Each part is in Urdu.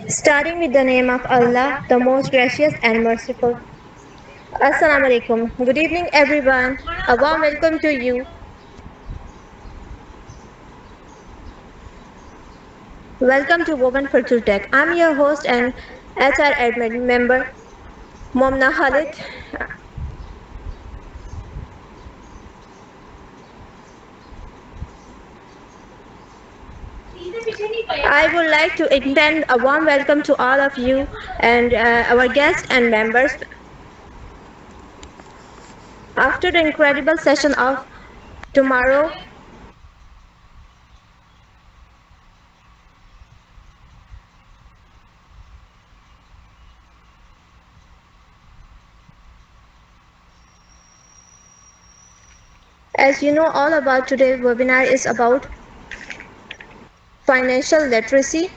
Starting with the name of Allah, the most gracious and merciful. Assalamu alaikum. Good evening, everyone. A warm welcome to you. Welcome to Women for True Tech. I'm your host and HR admin member, Momna Khalid. I would like to extend a warm welcome to all of you and our guests and members. After the incredible session of tomorrow, as you know, all about today's webinar is about financial literacy.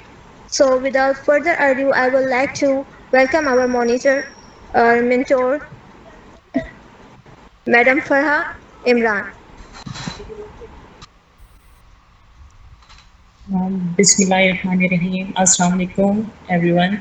So, without further ado, I would like to welcome our monitor, our mentor, Madam Farha Imran. Bismillahirrahmanirrahim. Assalamu alaikum everyone.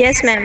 Yes, ma'am.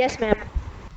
Yes, ma'am.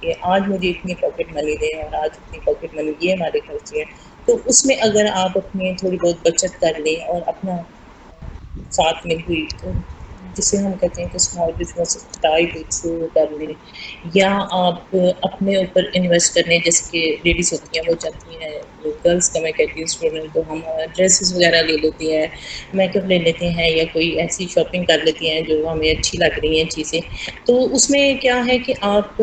کہ آج مجھے اتنی پاکٹ منی دیں اور آج اتنی پاکٹ منی یہ ہمارے خرچے ہیں. تو اس میں اگر آپ اپنی تھوڑی بہت بچت کر لیں اور اپنا ساتھ میں ہوئی تو جسے ہم کہتے ہیں کہ اسمال بزنس ٹائپ شروع کر لیں, یا آپ اپنے اوپر انویسٹ کرنے, جیسے کہ لیڈیز ہوتی ہیں وہ چاہتی ہیں, گرلس کا میں کہتی ہوں اسٹوڈنٹ, تو ہم ڈریسز وغیرہ لے لیتی ہیں, میک اپ لے لیتے ہیں, یا کوئی ایسی شاپنگ کر لیتی ہیں جو ہمیں اچھی لگ رہی ہیں چیزیں. تو اس میں کیا ہے کہ آپ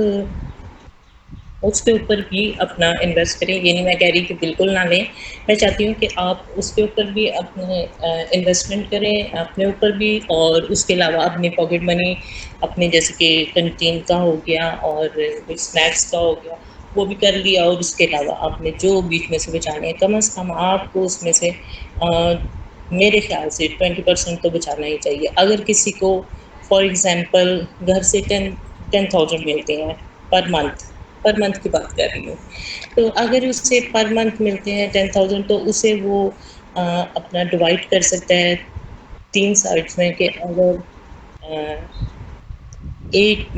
اس کے اوپر بھی اپنا انویسٹ کریں. یہ نہیں میں کہہ رہی کہ بالکل نہ لیں, میں چاہتی ہوں کہ آپ اس کے اوپر بھی اپنے انویسٹمنٹ کریں اپنے اوپر بھی, اور اس کے علاوہ اپنی پاکٹ منی اپنے جیسے کہ کنٹین کا ہو گیا اور کچھ اسنیکس کا ہو گیا وہ بھی کر لیا, اور اس کے علاوہ آپ نے جو بیچ میں سے بچانے ہیں کم از کم آپ کو اس میں سے میرے خیال سے 20% تو بچانا ہی چاہیے. اگر کسی کو فار ایگزامپل گھر سے 10,000 ملتے ہیں پر منتھ کی بات کر رہی ہوں, تو اگر اس سے پر منتھ ملتے ہیں 10,000 تو اسے وہ اپنا ڈیوائڈ کر سکتا ہے 3 سائڈس میں, کہ اگر ایک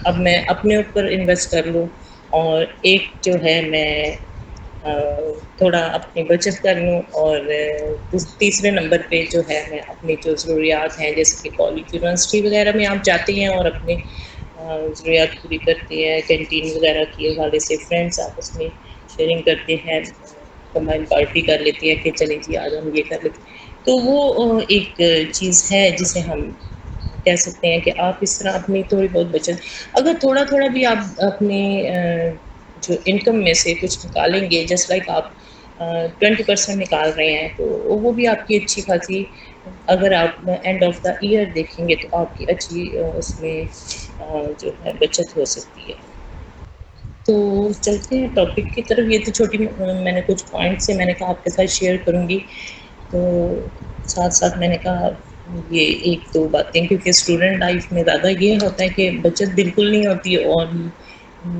اب میں اپنے اوپر انویسٹ کر لوں, اور ایک جو ہے میں تھوڑا اپنی بچت کر لوں, اور تیسرے نمبر پہ جو ہے میں اپنی جو ضروریات ہیں جیسے کہ کالج یونیورسٹی وغیرہ میں آپ جاتے ہیں اور اپنے ضروریات پوری کرتے ہیں, کینٹین وغیرہ کی حوالے سے فرینڈس آپس میں شیئرنگ کرتے ہیں, کمبائن پارٹی کر لیتی ہے کہ چلیں جی آج ہم یہ کر لیتے ہیں. تو وہ ایک چیز ہے جسے ہم کہہ سکتے ہیں کہ آپ اس طرح اپنی تھوڑی بہت بچت, اگر تھوڑا تھوڑا بھی آپ اپنے جو انکم میں سے کچھ نکالیں گے, جسٹ لائک آپ 20% نکال رہے ہیں, تو وہ بھی آپ کی اچھی خاصی, اگر آپ اینڈ آف دا ایئر دیکھیں گے تو آپ کی اچھی اس میں جو ہے بچت ہو سکتی ہے. تو چلتے ہیں ٹاپک کی طرف. یہ تو چھوٹی میں نے کچھ پوائنٹس سے میں نے کہا آپ کے ساتھ شیئر کروں گی, تو ساتھ ساتھ میں نے کہا یہ ایک دو باتیں, کیونکہ اسٹوڈنٹ لائف میں زیادہ یہ ہوتا ہے کہ بچت بالکل نہیں ہوتی, اور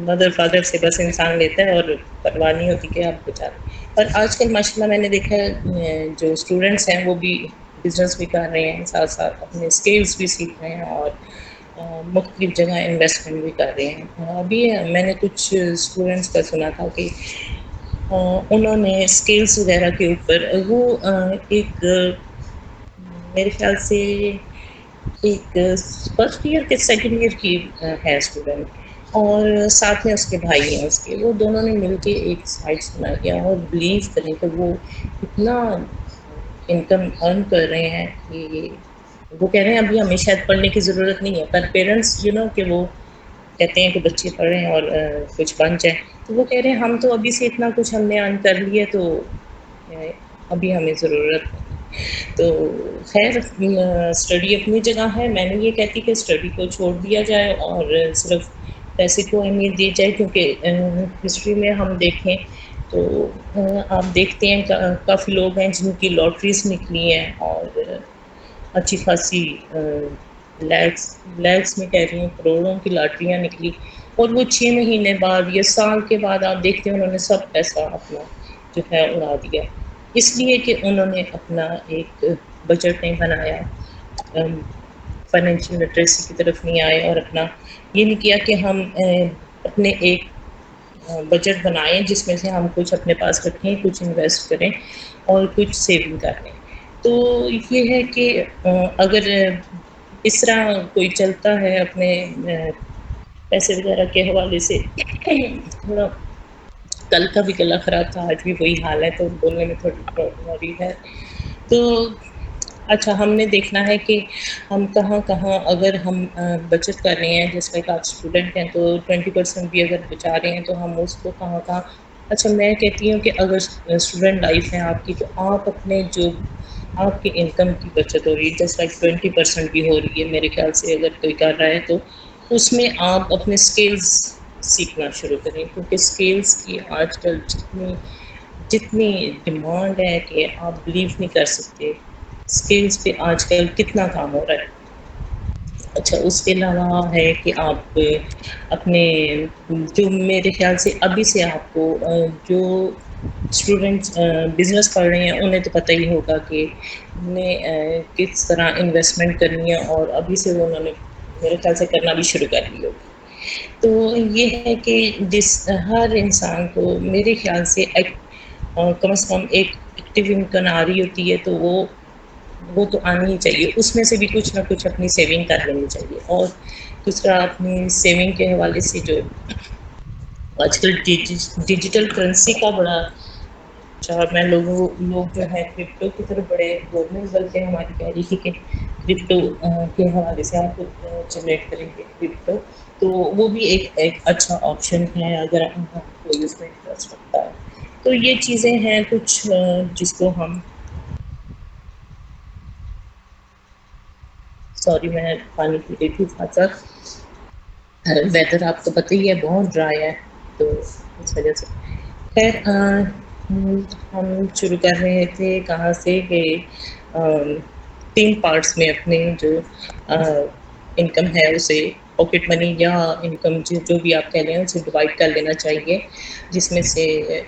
مدر فادر سے بس انسان لیتا ہے اور پرواہ نہیں ہوتی کہ آپ بچا رہے. اور آج کل ماشاء اللہ میں نے دیکھا ہے جو اسٹوڈنٹس ہیں وہ بھی بزنس بھی کر رہے ہیں, ساتھ ساتھ اپنے اسکلس بھی سیکھ رہے ہیں, اور مختلف جگہ انویسٹمنٹ بھی کر رہے ہیں. ابھی میں نے کچھ اسٹوڈنٹس کا سنا تھا کہ انہوں نے اسکلس وغیرہ کے اوپر وہ ایک میرے خیال سے ایک فرسٹ ایئر کے سیکنڈ ایئر کی ہے اسٹوڈنٹ, اور ساتھ میں اس کے بھائی ہیں اس کے, وہ دونوں نے مل کے ایک سائٹس بنا دیا, اور بلیو کریں کہ وہ اتنا انکم ارن کر رہے ہیں کہ وہ کہہ رہے ہیں ابھی ہمیں شاید پڑھنے کی ضرورت نہیں ہے, پر پیرنٹس کہ وہ کہتے ہیں کہ بچے پڑھیں اور کچھ بن جائیں, تو وہ کہہ رہے ہیں ہم تو ابھی سے اتنا کچھ ہم نے ارن کر لی ہے, تو ابھی ہمیں ضرورت ہے. تو خیر اسٹڈی اپنی جگہ ہے, میں نہیں یہ کہتی کہ اسٹڈی کو چھوڑ دیا جائے اور صرف پیسے کو اہمیت دی جائے, کیونکہ ہسٹری میں ہم دیکھیں تو آپ دیکھتے ہیں کافی لوگ ہیں جن کی لاٹریز نکلی ہیں, اور اچھی خاصی لیکس میں کہہ رہی ہوں, کروڑوں کی لاٹریاں نکلی, اور وہ 6 مہینے بعد یا سال کے بعد آپ دیکھتے ہیں انہوں نے سب پیسہ اپنا جو ہے اڑا دیا, اس لیے کہ انہوں نے اپنا ایک بجٹ نہیں بنایا, فائنینشیل لٹریسی کی طرف نہیں آئے, اور اپنا یہ نہیں کیا کہ ہم اپنے ایک بجٹ بنائیں جس میں سے ہم کچھ اپنے پاس رکھیں, کچھ انویسٹ کریں, اور کچھ سیونگ کریں. تو یہ ہے کہ اگر اس طرح کوئی چلتا ہے اپنے پیسے وغیرہ کے حوالے سے, تھوڑا کل کا بھی گلا خراب تھا, آج بھی وہی حال ہے, تو بولنے میں تھوڑی پرابلم ہو رہی ہے. تو اچھا ہم نے دیکھنا ہے کہ ہم کہاں کہاں اگر ہم بچت کر رہے ہیں, جیسے کہ آپ اسٹوڈنٹ ہیں تو 20% بھی اگر بچا رہے ہیں تو ہم اس کو کہاں کہاں, اچھا میں کہتی ہوں کہ اگر اسٹوڈنٹ لائف ہے آپ کی, تو آپ اپنے جو آپ کی انکم کی بچت ہو رہی ہے جیسے لائک 20% بھی ہو رہی ہے میرے خیال سے, اگر کوئی کر رہا ہے تو اس میں آپ اپنے اسکلز سیکھنا شروع کریں, کیونکہ اسکلس کی آج کل جتنی ڈیمانڈ ہے کہ آپ بلیو نہیں کر سکتے اسکلس پہ آج کل کتنا کام ہو رہا ہے. اچھا اس کے علاوہ ہے کہ آپ اپنے جو میرے خیال سے ابھی سے آپ کو جو اسٹوڈنٹس بزنس پڑھ رہے ہیں انہیں تو پتہ ہی ہوگا کہ انہیں کس طرح انویسٹمنٹ کرنی ہے, اور ابھی سے وہ انہوں نے میرے خیال سے کرنا بھی شروع کر دی ہوگی. تو یہ ہے کہ جس ہر انسان کو میرے خیال سے کم از کم ایک ایکٹیو انکم آ رہی ہوتی ہے تو وہ تو آنی ہی چاہیے، اس میں سے بھی کچھ نہ کچھ اپنی سیونگ کر لینی چاہیے۔ اور دوسرا اپنی سیونگ کے حوالے سے جو آج کل ڈیجیٹل کرنسی کا بڑا چار میں لوگ جو ہے کرپٹو کی طرف بڑے گورنمنٹ بلکہ ہماری کہہ رہی تھی کہ کرپٹو کے حوالے سے آپ جنریٹ کریں گے کرپٹو، تو وہ بھی ایک اچھا آپشن ہے اگر کوئی اس میں انٹرسٹ رکھتا ہے۔ تو یہ چیزیں ہیں کچھ جس کو ہم سوری میں پانی پی رہی تھی ساتھ ساتھ، ویدر آپ کو پتہ ہی ہے بہت ڈرائی ہے تو اس وجہ سے خیر ہم شروع کر رہے تھے کہاں سے کہ تین پارٹس میں اپنے جو انکم ہے اسے پاکٹ منی یا انکم جو بھی آپ کہہ لیں اسے ڈیوائڈ کر لینا چاہیے، جس میں سے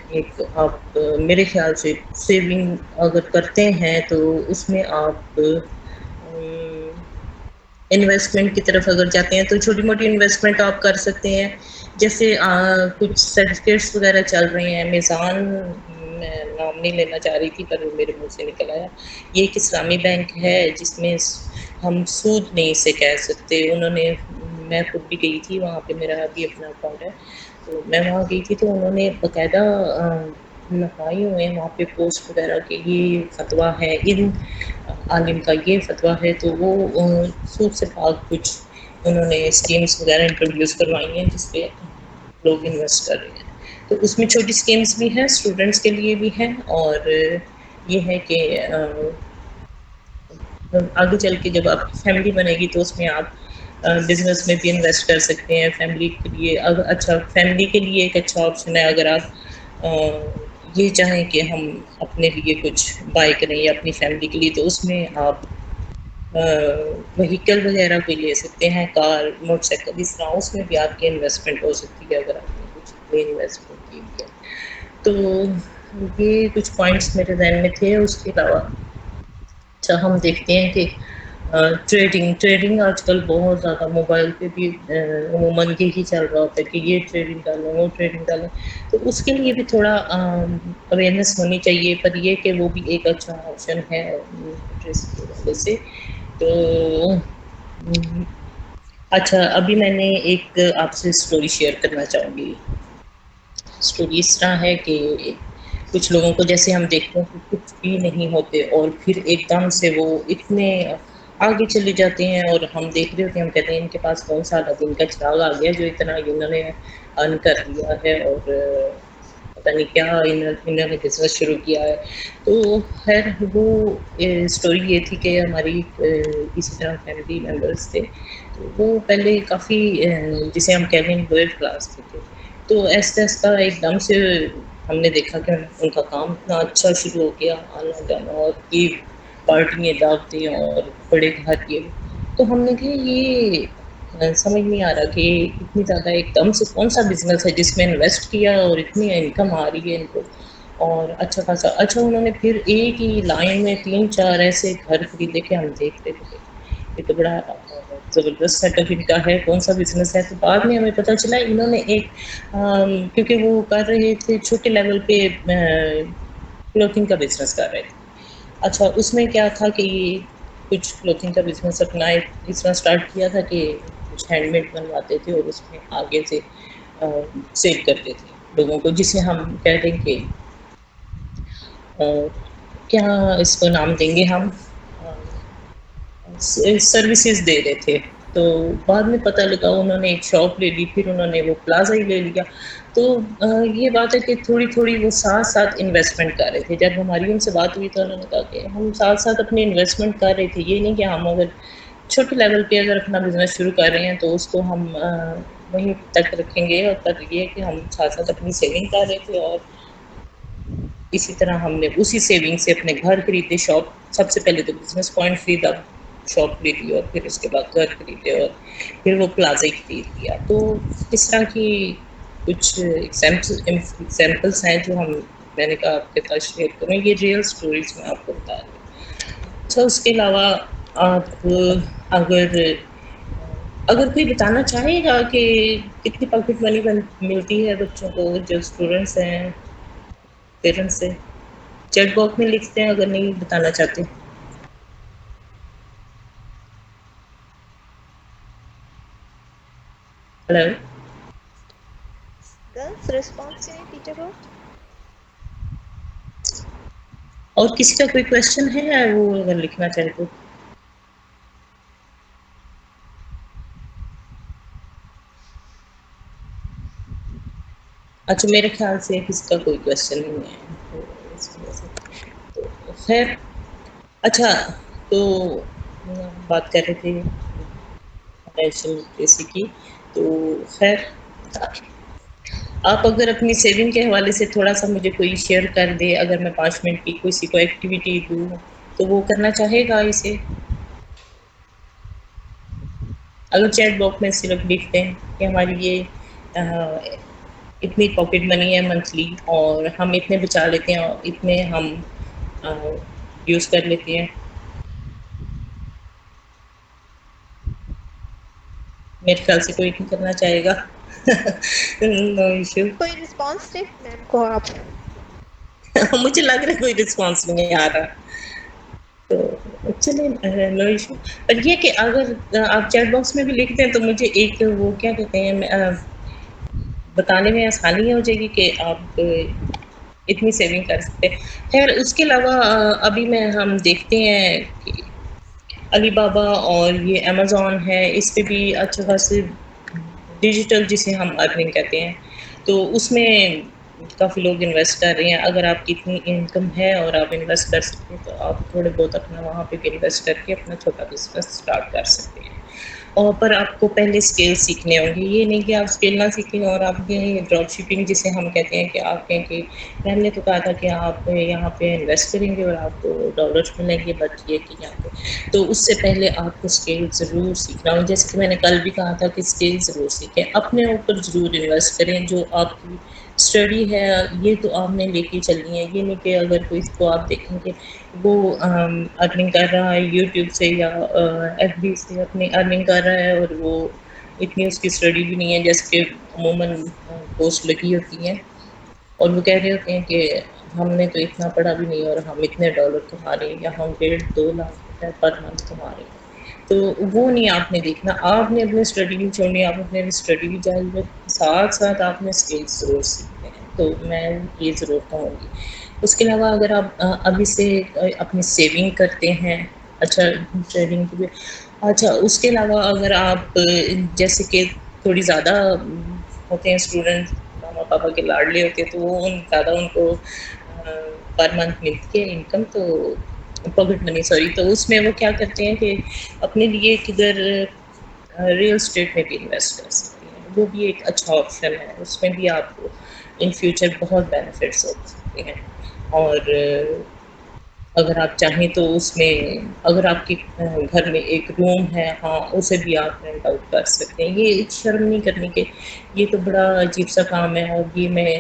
ایک آپ میرے خیال سے سیونگ اگر کرتے ہیں تو اس میں آپ انویسٹمنٹ کی طرف اگر جاتے ہیں تو چھوٹی موٹی انویسٹمنٹ آپ کر سکتے ہیں، جیسے کچھ سرٹیفکیٹس وغیرہ چل رہے ہیں، میزان میں نام نہیں لینا چاہ رہی تھی پر وہ میرے منہ سے نکل آیا، یہ ایک اسلامی بینک ہے جس میں ہم سود نہیں اسے کہہ سکتے، انہوں نے میں خود بھی گئی تھی وہاں پہ، میرا بھی اپنا اکاؤنٹ ہے تو میں وہاں گئی تھی تو انہوں نے باقاعدہ لگائے ہوئے ہیں وہاں پہ پوسٹ وغیرہ کہ یہ فتویٰ ہے ان عالم کا، یہ فتویٰ ہے، تو وہ سود سے پاک کچھ انہوں نے اسکیمس وغیرہ انٹروڈیوس کروائی ہیں جس پہ لوگ انویسٹ کر رہے ہیں، تو اس میں چھوٹی اسکیمس بھی ہیں اسٹوڈنٹس کے لیے بھی ہیں، اور یہ ہے کہ آگے چل کے جب آپ کی فیملی بنے گی تو اس میں آپ بزنس میں بھی انویسٹ کر سکتے ہیں، فیملی کے لیے اچھا فیملی کے لیے ایک اچھا آپشن ہے اگر آپ یہ چاہیں کہ ہم اپنے لیے کچھ بائی کریں یا اپنی فیملی کے لیے، تو اس میں آپ وہیکل وغیرہ بھی لے سکتے ہیں، کار موٹر سائیکل، اس طرح اس میں بھی آپ کی انویسٹمنٹ ہو سکتی ہے اگر آپ نے کچھ انویسٹمنٹ کی ہے تو یہ کچھ پوائنٹس میرے ذہن میں تھے۔ اس کے علاوہ اچھا ہم دیکھتے ہیں کہ ٹریڈنگ آج کل بہت زیادہ موبائل پہ بھی عموماً یہی چل رہا ہوتا ہے کہ یہ ٹریڈنگ کر لیں وہ ٹریڈنگ کر لیں، تو اس کے لیے بھی تھوڑا اویئرنیس ہونی چاہیے، پر یہ کہ وہ بھی ایک اچھا آپشن ہے انٹرسٹ کی وجہ سے۔ تو اچھا ابھی میں نے ایک آپ سے اسٹوری شیئر کرنا چاہوں گی۔ اسٹوری اس طرح ہے کہ کچھ لوگوں کو جیسے ہم دیکھتے ہیں کہ کچھ بھی نہیں ہوتے اور پھر ایک دم سے وہ اتنے آگے چلے جاتے ہیں، اور ہم دیکھ رہے ہوتے ہیں، ہم کہتے ہیں ان کے پاس کون سا دن کا چراغ آ گیا جو اتنا انہوں نے ارن کر لیا ہے، اور پتہ نہیں کیا انہوں نے بزنس شروع کیا ہے۔ تو خیر وہ اسٹوری یہ تھی کہ ہماری اسی طرح فیملی ممبرس تھے، تو وہ پہلے کافی جسے ہم کہہ لیں لوئر کلاس کے تھے، تو ایسا ایسا ایک دم سے ہم نے دیکھا کہ ان کا کام اتنا اچھا شروع ہو گیا، آنا جانا اور یہ پارٹیاں دعوتیں اور بڑے گھر کے، تو ہم نے کہا یہ سمجھ نہیں آ رہا کہ اتنی زیادہ ایک دم سے کون سا بزنس ہے جس میں انویسٹ کیا اور اتنی انکم آ رہی ہے ان کو، اور اچھا خاصا اچھا انہوں نے پھر ایک ہی لائن میں 3-4 ایسے گھر خریدے کہ ہم دیکھ رہے تھے یہ تو بڑا زبردست سیٹ اپ ان کا ہے، کون سا بزنس ہے، تو بعد میں ہمیں پتہ چلا انہوں نے ایک کیونکہ وہ کر رہے تھے چھوٹے لیول پہ کلوتھنگ کا بزنس کر رہے تھے۔ اچھا اس میں کیا تھا کہ کچھ کلوتھنگ کا بزنس اپنا اس طرح اسٹارٹ کیا تھا کہ کچھ ہینڈ میڈ بنواتے تھے اور اس میں آگے سے سیل کرتے تھے لوگوں کو، جسے ہم کہہ دیں کہ کیا اس کو نام دیں گے ہم سروسز دے رہے تھے۔ تو بعد میں پتہ لگا انہوں نے ایک شاپ لے لی، پھر انہوں نے وہ پلازا ہی لے لیا، تو یہ بات ہے کہ تھوڑی تھوڑی وہ ساتھ ساتھ انویسٹمنٹ کر رہے تھے۔ جب ہماری ان سے بات ہوئی تو انہوں نے کہا کہ ہم ساتھ ساتھ اپنی انویسٹمنٹ کر رہے تھے، یہ نہیں کہ ہم اگر چھوٹے لیول پہ اگر اپنا بزنس شروع کر رہے ہیں تو اس کو ہم وہیں تک رکھیں گے، اور پر یہ کہ ہم ساتھ ساتھ اپنی سیونگ کر رہے تھے، اور اسی طرح ہم نے اسی سیونگ سے اپنے گھر خریدے، شاپ سب سے پہلے تو بزنس پوائنٹ خریدا، شاپ خریدی، اور پھر اس کے بعد گھر خریدے، اور پھر وہ پلازا ہی خرید لیا۔ تو اس طرح کی کچھ ایگزامپلس ہیں جو میں نے کہا آپ کے پاس شیئر کروں، یہ ریئل اسٹوریز میں آپ کو بتا رہی ہوں۔ اچھا اس کے علاوہ آپ اگر اگر کوئی بتانا چاہے گا کہ کتنی پاکٹ منی ملتی ہے بچوں کو جو اسٹوڈنٹس ہیں پیرنٹس سے، چیٹ باکس میں لکھتے ہیں اگر نہیں بتانا چاہتے. ہلو. گرلس رسپانس کریں ٹیچر کو. اور کسی کا کوئی کوشچن ہے وہ اگر لکھنا چاہے تو. اچھا میرے خیال سے کسی کا کوئی کوشچن نہیں ہے تو خیر. اچھا تو بات کر رہے تھے فائنینشیل لٹریسی کی. تو خیر آپ اگر اپنی سیونگ کے حوالے سے تھوڑا سا مجھے کوئی شیئر کر دے، اگر میں 5 منٹ کی کسی کو ایکٹیویٹی دوں تو وہ کرنا چاہے گا اسے. اگر چیٹ باکس میں صرف لکھتے ہیں کہ ہماری یہ اتنی پاکٹ منی ہے منتھلی اور ہم اتنے بچا لیتے ہیں اور اتنے ہم یوز کر لیتے ہیں. میرے خیال سے کوئی نہیں کرنا چاہے گا. No issue. کوئی رسپانس دے میم کو آپ. مجھے لگ رہا ہے کوئی رسپانس نہیں آ رہا. تو چلے نو ایشو. پر یہ کہ اگر آپ چیٹ باکس میں بھی لکھتے ہیں تو مجھے ایک وہ کیا کہتے ہیں بتانے میں آسانی ہو جائے گی کہ آپ اتنی سیونگ کر سکتے ہیں. خیر اس کے علاوہ ابھی میں ہم دیکھتے ہیں کہ علی بابا اور یہ امیزون ہے، اس پہ بھی اچھا خاصے ڈیجیٹل جسے ہم ارننگ کہتے ہیں تو اس میں کافی لوگ انویسٹ کر رہے ہیں. اگر آپ کی اتنی انکم ہے اور آپ انویسٹ کر سکتے ہیں تو آپ تھوڑے بہت اپنا وہاں پہ بھی انویسٹ کر کے اپنا چھوٹا بزنس اسٹارٹ کر سکتے ہیں. اور پر آپ کو پہلے اسکل سیکھنے ہوں گے. یہ نہیں کہ آپ اسکل نہ سیکھیں اور آپ ڈراپ شپنگ جسے ہم کہتے ہیں کہ آپ کہیں کہ ہم نے تو کہا تھا کہ آپ یہاں پہ انویسٹ کریں گے اور آپ کو ڈالرس ملیں گے، بٹ یہ کہ یہاں پہ تو اس سے پہلے آپ کو اسکل ضرور سیکھنا ہو. جیسے کہ میں نے کل بھی کہا تھا کہ اسکل ضرور سیکھیں، اپنے اوپر ضرور انویسٹ کریں. جو آپ کی اسٹڈی ہے یہ تو آپ نے لے کے چلنی ہے. یہ نہیں کہ اگر کوئی کو آپ دیکھیں گے وہ ارننگ کر رہا ہے یوٹیوب سے یا ایف بی سے اپنی ارننگ کر رہا ہے اور وہ اتنی اس کی اسٹڈی بھی نہیں ہے جیسے کہ عموماً پوسٹ لگی ہوتی ہیں اور وہ کہہ رہے ہوتے ہیں کہ ہم نے تو اتنا پڑھا بھی نہیں اور ہم اتنے ڈالر کما رہے ہیں یا ہم 1.5-2 لاکھ روپے پر منتھ کما رہے ہیں. تو وہ نہیں آپ نے دیکھنا. آپ نے اپنی اسٹڈی نہیں چھوڑنی، آپ اپنے اسٹڈی بھی جاری رکھیں، ساتھ ساتھ آپ نے اسکلس ضرور سیکھنے ہیں. تو میں یہ ضرور کہوں گی. اس کے علاوہ اگر آپ ابھی سے اپنی سیونگ کرتے ہیں، اچھا ٹریڈنگ کی بھی اچھا. اس کے علاوہ اگر آپ جیسے کہ تھوڑی زیادہ ہوتے ہیں اسٹوڈنٹ ماما پاپا کے لاڈلے ہوتے ہیں تو وہ زیادہ ان کو پر منتھ ملتی ہے انکم تو پاکٹ منی سوری. تو اس میں وہ کیا کرتے ہیں کہ اپنے لیے کدھر ریئل اسٹیٹ میں بھی انویسٹ کر سکتے ہیں. وہ بھی ایک اچھا آپشن ہے. اس میں بھی آپ کو ان فیوچر بہت بینیفٹس ہو سکتے ہیں. اور اگر آپ چاہیں تو اس میں اگر آپ کے گھر میں ایک روم ہے ہاں اسے بھی آپ رینٹ آؤٹ کر سکتے ہیں. یہ شرم نہیں کرنی کہ یہ تو بڑا عجیب سا کام ہے اور یہ میں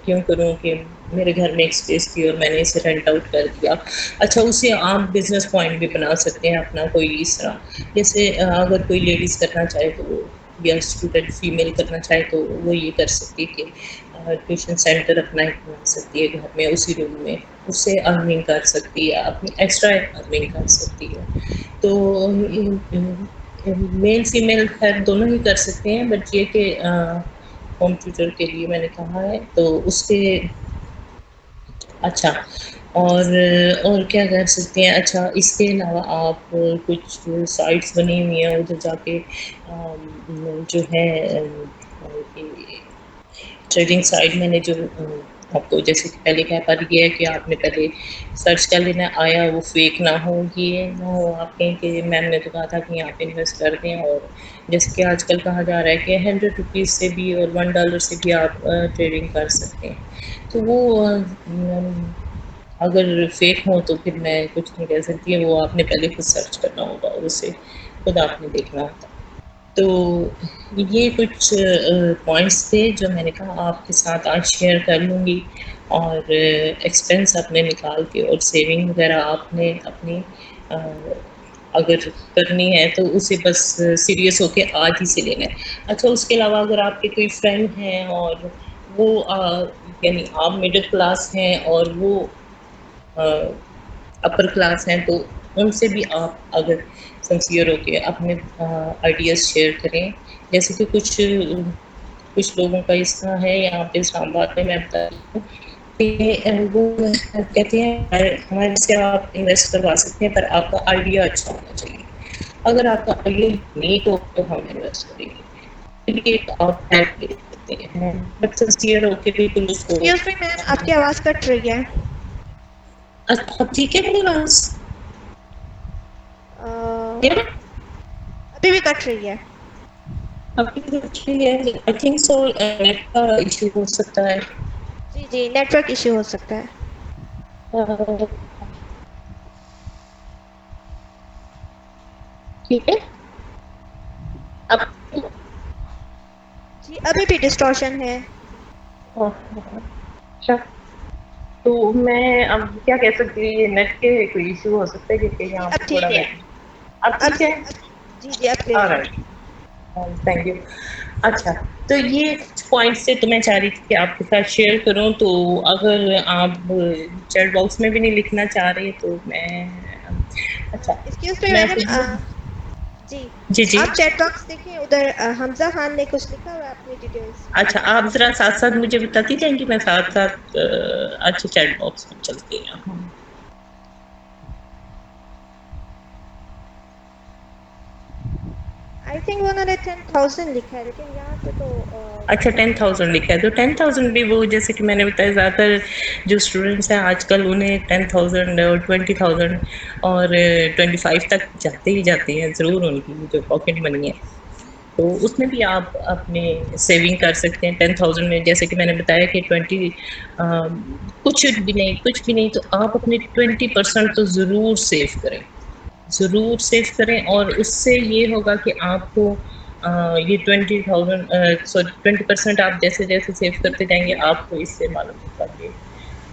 کیوں کروں کہ میرے گھر میں ایک اسپیس تھی اور میں نے اسے رینٹ آؤٹ کر دیا. اچھا اسے آپ بزنس پوائنٹ بھی بنا سکتے ہیں اپنا کوئی اس طرح. جیسے اگر کوئی لیڈیز کرنا چاہے تو وہ یا اسٹوڈنٹ فیمیل کرنا چاہے تو وہ یہ کر سکتی ہے کہ ٹیوشن سینٹر اپنا ایک بنا سکتی ہے گھر میں اسی روم میں، اس سے ارننگ کر سکتی ہے، اپنی ایکسٹرا ارننگ کر سکتی ہے. تو میل فیمیل خیر دونوں ہی کر سکتے ہیں بٹ یہ کہ ہوم ٹیوٹر کے لیے میں نے کہا ہے تو اس کے اچھا. اور کیا کر سکتے ہیں. اچھا اس کے علاوہ آپ کچھ سائٹس بنی ہوئی ہیں ادھر جا کے جو ہے ٹریڈنگ سائٹ میں نے جو آپ کو جیسے کہ پہلے کہہ پا رہی ہے کہ آپ نے پہلے سرچ کر لینا آیا وہ فیک نہ ہو. یہ نہ ہو آپ کہیں کہ میم نے تو کہا تھا کہ یہاں پہ انویسٹ کر دیں اور جیسے کہ آج کل کہا جا رہا ہے کہ 100 روپیز سے بھی اور $1 سے بھی آپ ٹریڈنگ کر سکتے ہیں. تو وہ اگر فیک ہوں تو پھر میں کچھ نہیں کہہ سکتی. وہ آپ نے پہلے خود سرچ کرنا ہوگا اور اسے خود آپ نے دیکھنا ہوتا. تو یہ کچھ پوائنٹس تھے جو میں نے کہا آپ کے ساتھ آج شیئر کر لوں گی. اور ایکسپینس اپنے نکال کے اور سیونگ وغیرہ آپ نے اپنی اگر کرنی ہے تو اسے بس سیریس ہو کے آج ہی سے لینا ہے. اچھا اس کے علاوہ اگر آپ کے کوئی فرینڈ ہیں اور وہ یعنی آپ مڈل کلاس ہیں اور وہ اپر کلاس ہیں تو ان سے بھی آپ اگر سنسیئر ہو کے اپنے آئیڈیاز شیئر کریں. جیسے کہ کچھ لوگوں کا اس طرح ہے یہاں پہ اسلام آباد میں بتا ہوں کہ وہ کہتے ہیں ہمارے سے آپ انویسٹ کروا سکتے ہیں پر آپ کا آئیڈیا اچھا ہونا چاہیے. اگر آپ کا آئیڈیا نیک ہو تو ہم انویسٹ کریں گے. ایکسکیوز می میم، آپ کی آواز کٹ رہی ہے. اچھا ٹھیک ہے میری بات ابھی بھی کٹ رہی ہے. آئی تھنک سو نیٹ کا ایشو ہو سکتا ہے. جی جی، نیٹ ورک ایشو ہو سکتا ہے. ٹھیک ہے اب جی ابھی بھی ڈسٹورشن ہے. اچھا تو میں اب کیا کہہ سکتی ہوں، یہ نیٹ کے کوئی ایشو ہو سکتا ہے کیونکہ جی یہاں پہ اب تھوڑا ٹھیک ہے. اب ٹھیک ہے. جی جی اب کلیئر ہے. Thank you. اچھا تو یہ پوائنٹ سے تو میں چاہ رہی تھی کہ آپ کے ساتھ شیئر کروں. تو اگر آپ چیٹ باکس میں بھی نہیں لکھنا چاہ رہے تو میں اچھا ایکسکیوز می میں میڈم. جی جی جی آپ چیٹ باکس دیکھیں، ادھر حمزہ خان نے کچھ لکھا ہوا ہے اپنی ڈیٹیلس. اچھا آپ ذرا ساتھ ساتھ مجھے بتاتی جائیں کہ میں ساتھ ساتھ اچھا چیٹ باکس میں چلتے ہیں. آئی تھنک انہوں نے 10,000 لکھا ہے لیکن یہاں پہ تو اچھا 10,000 لکھا ہے. تو 10,000 بھی وہ جیسے کہ میں نے بتایا زیادہ تر جو اسٹوڈینٹس ہیں آج کل انہیں 10,000 اور 20,000 اور 25 تک جاتے ہی جاتے ہیں ضرور ان کی جو پاکٹ منی ہے. تو اس میں بھی آپ اپنے سیونگ کر سکتے ہیں 10,000 میں. جیسے کہ میں نے بتایا کہ 20 کچھ بھی نہیں تو آپ اپنے 20% تو ضرور سیو کریں. ضرور سیو کریں اور اس سے یہ ہوگا کہ آپ کو یہ 20,000 20% آپ جیسے جیسے سیو کرتے جائیں گے آپ کو اس سے معلوم ہوگا کہ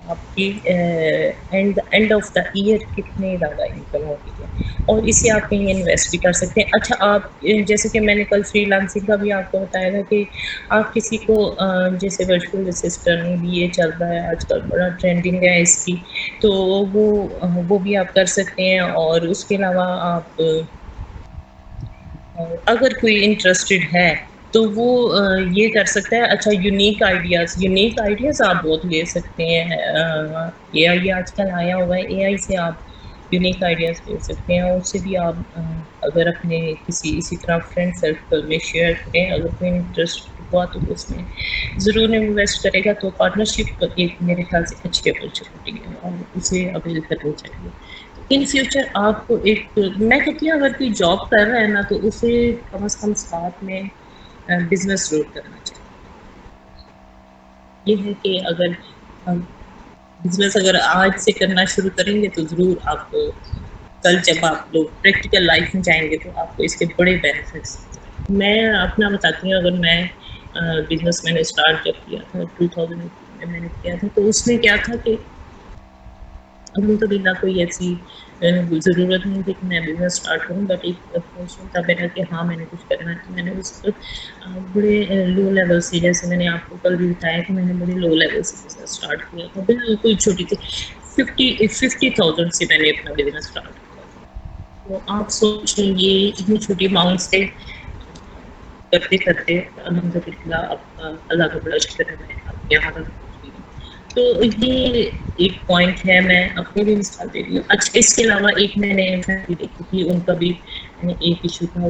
آپ کی اینڈ آف دا ایئر کتنے زیادہ انکم ہوتی ہے. اور اسے آپ کہیں انویسٹ بھی کر سکتے ہیں. اچھا آپ جیسے کہ میں نے کل فری لانسنگ کا بھی آپ کو بتایا تھا کہ آپ کسی کو جیسے ورچوئل اسسٹنٹ بھی یہ چل رہا ہے آج کل بڑا ٹرینڈنگ ہے اس کی تو وہ بھی آپ کر سکتے ہیں. اور اس کے علاوہ آپ اگر کوئی انٹرسٹیڈ ہے تو وہ یہ کر سکتا ہے. اچھا یونیک آئیڈیاز آپ بہت لے سکتے ہیں. اے آئی آج کل آیا ہوا ہے. اے آئی سے آپ یونیک آئیڈیاز لے سکتے ہیں. اور اس سے بھی آپ اگر اپنے کسی اسی طرح فرینڈ سرکل میں شیئر کریں اگر کوئی انٹرسٹ ہوا تو اس میں ضرور انویسٹ کرے گا. تو پارٹنرشپ ایک میرے خیال سے اچھی اپرچونیٹی ہے اور اسے اویل کرنی چاہیے. ان فیوچر آپ کو ایک میں کہتی ہوں اگر کوئی جاب کر رہا ہے نا تو اسے کم از کم ساتھ میں بزنس روڈ کرنا چاہیے. یہ ہے کہ اگر ہم بزنس اگر آج سے کرنا شروع کریں گے تو ضرور آپ کل جب آپ لوگ پریکٹیکل لائف میں جائیں گے تو آپ کو اس کے بڑے بینیفٹس. میں اپنا بتاتی ہوں اگر میں بزنس میں نے اسٹارٹ جب کیا تھا 2000 میں نے کیا تھا تو اس میں کیا تھا کہ الحمدللہ کوئی ایسی ضرورت نہیں تھی کہ میں بزنس اسٹارٹ کروں. بٹ ایک تھا میرا کہ ہاں میں نے کچھ کرنا ہے. تو میں نے اس بڑے لو لیول سے جیسے میں نے آپ کو کل بھی بتایا کہ میں نے بڑے لو لیول سے بزنس اسٹارٹ کیا تھا. بالکل چھوٹی تھی 50,000 سے میں نے اپنا بزنس اسٹارٹ کیا تھا. تو آپ سوچیں گے اتنی چھوٹی اماؤنٹ سے کرتے کرتے الحمدللہ اللہ کا بڑا شکر ہے میں یہاں تک پہنچ گئی. تو یہ ایک پوائنٹ ہے میں اپنی بھی مثال دے رہی ہوں. اچھا اس کے علاوہ ایک میں نے دیکھی تھی ان کا بھی ایک ایشو تھا.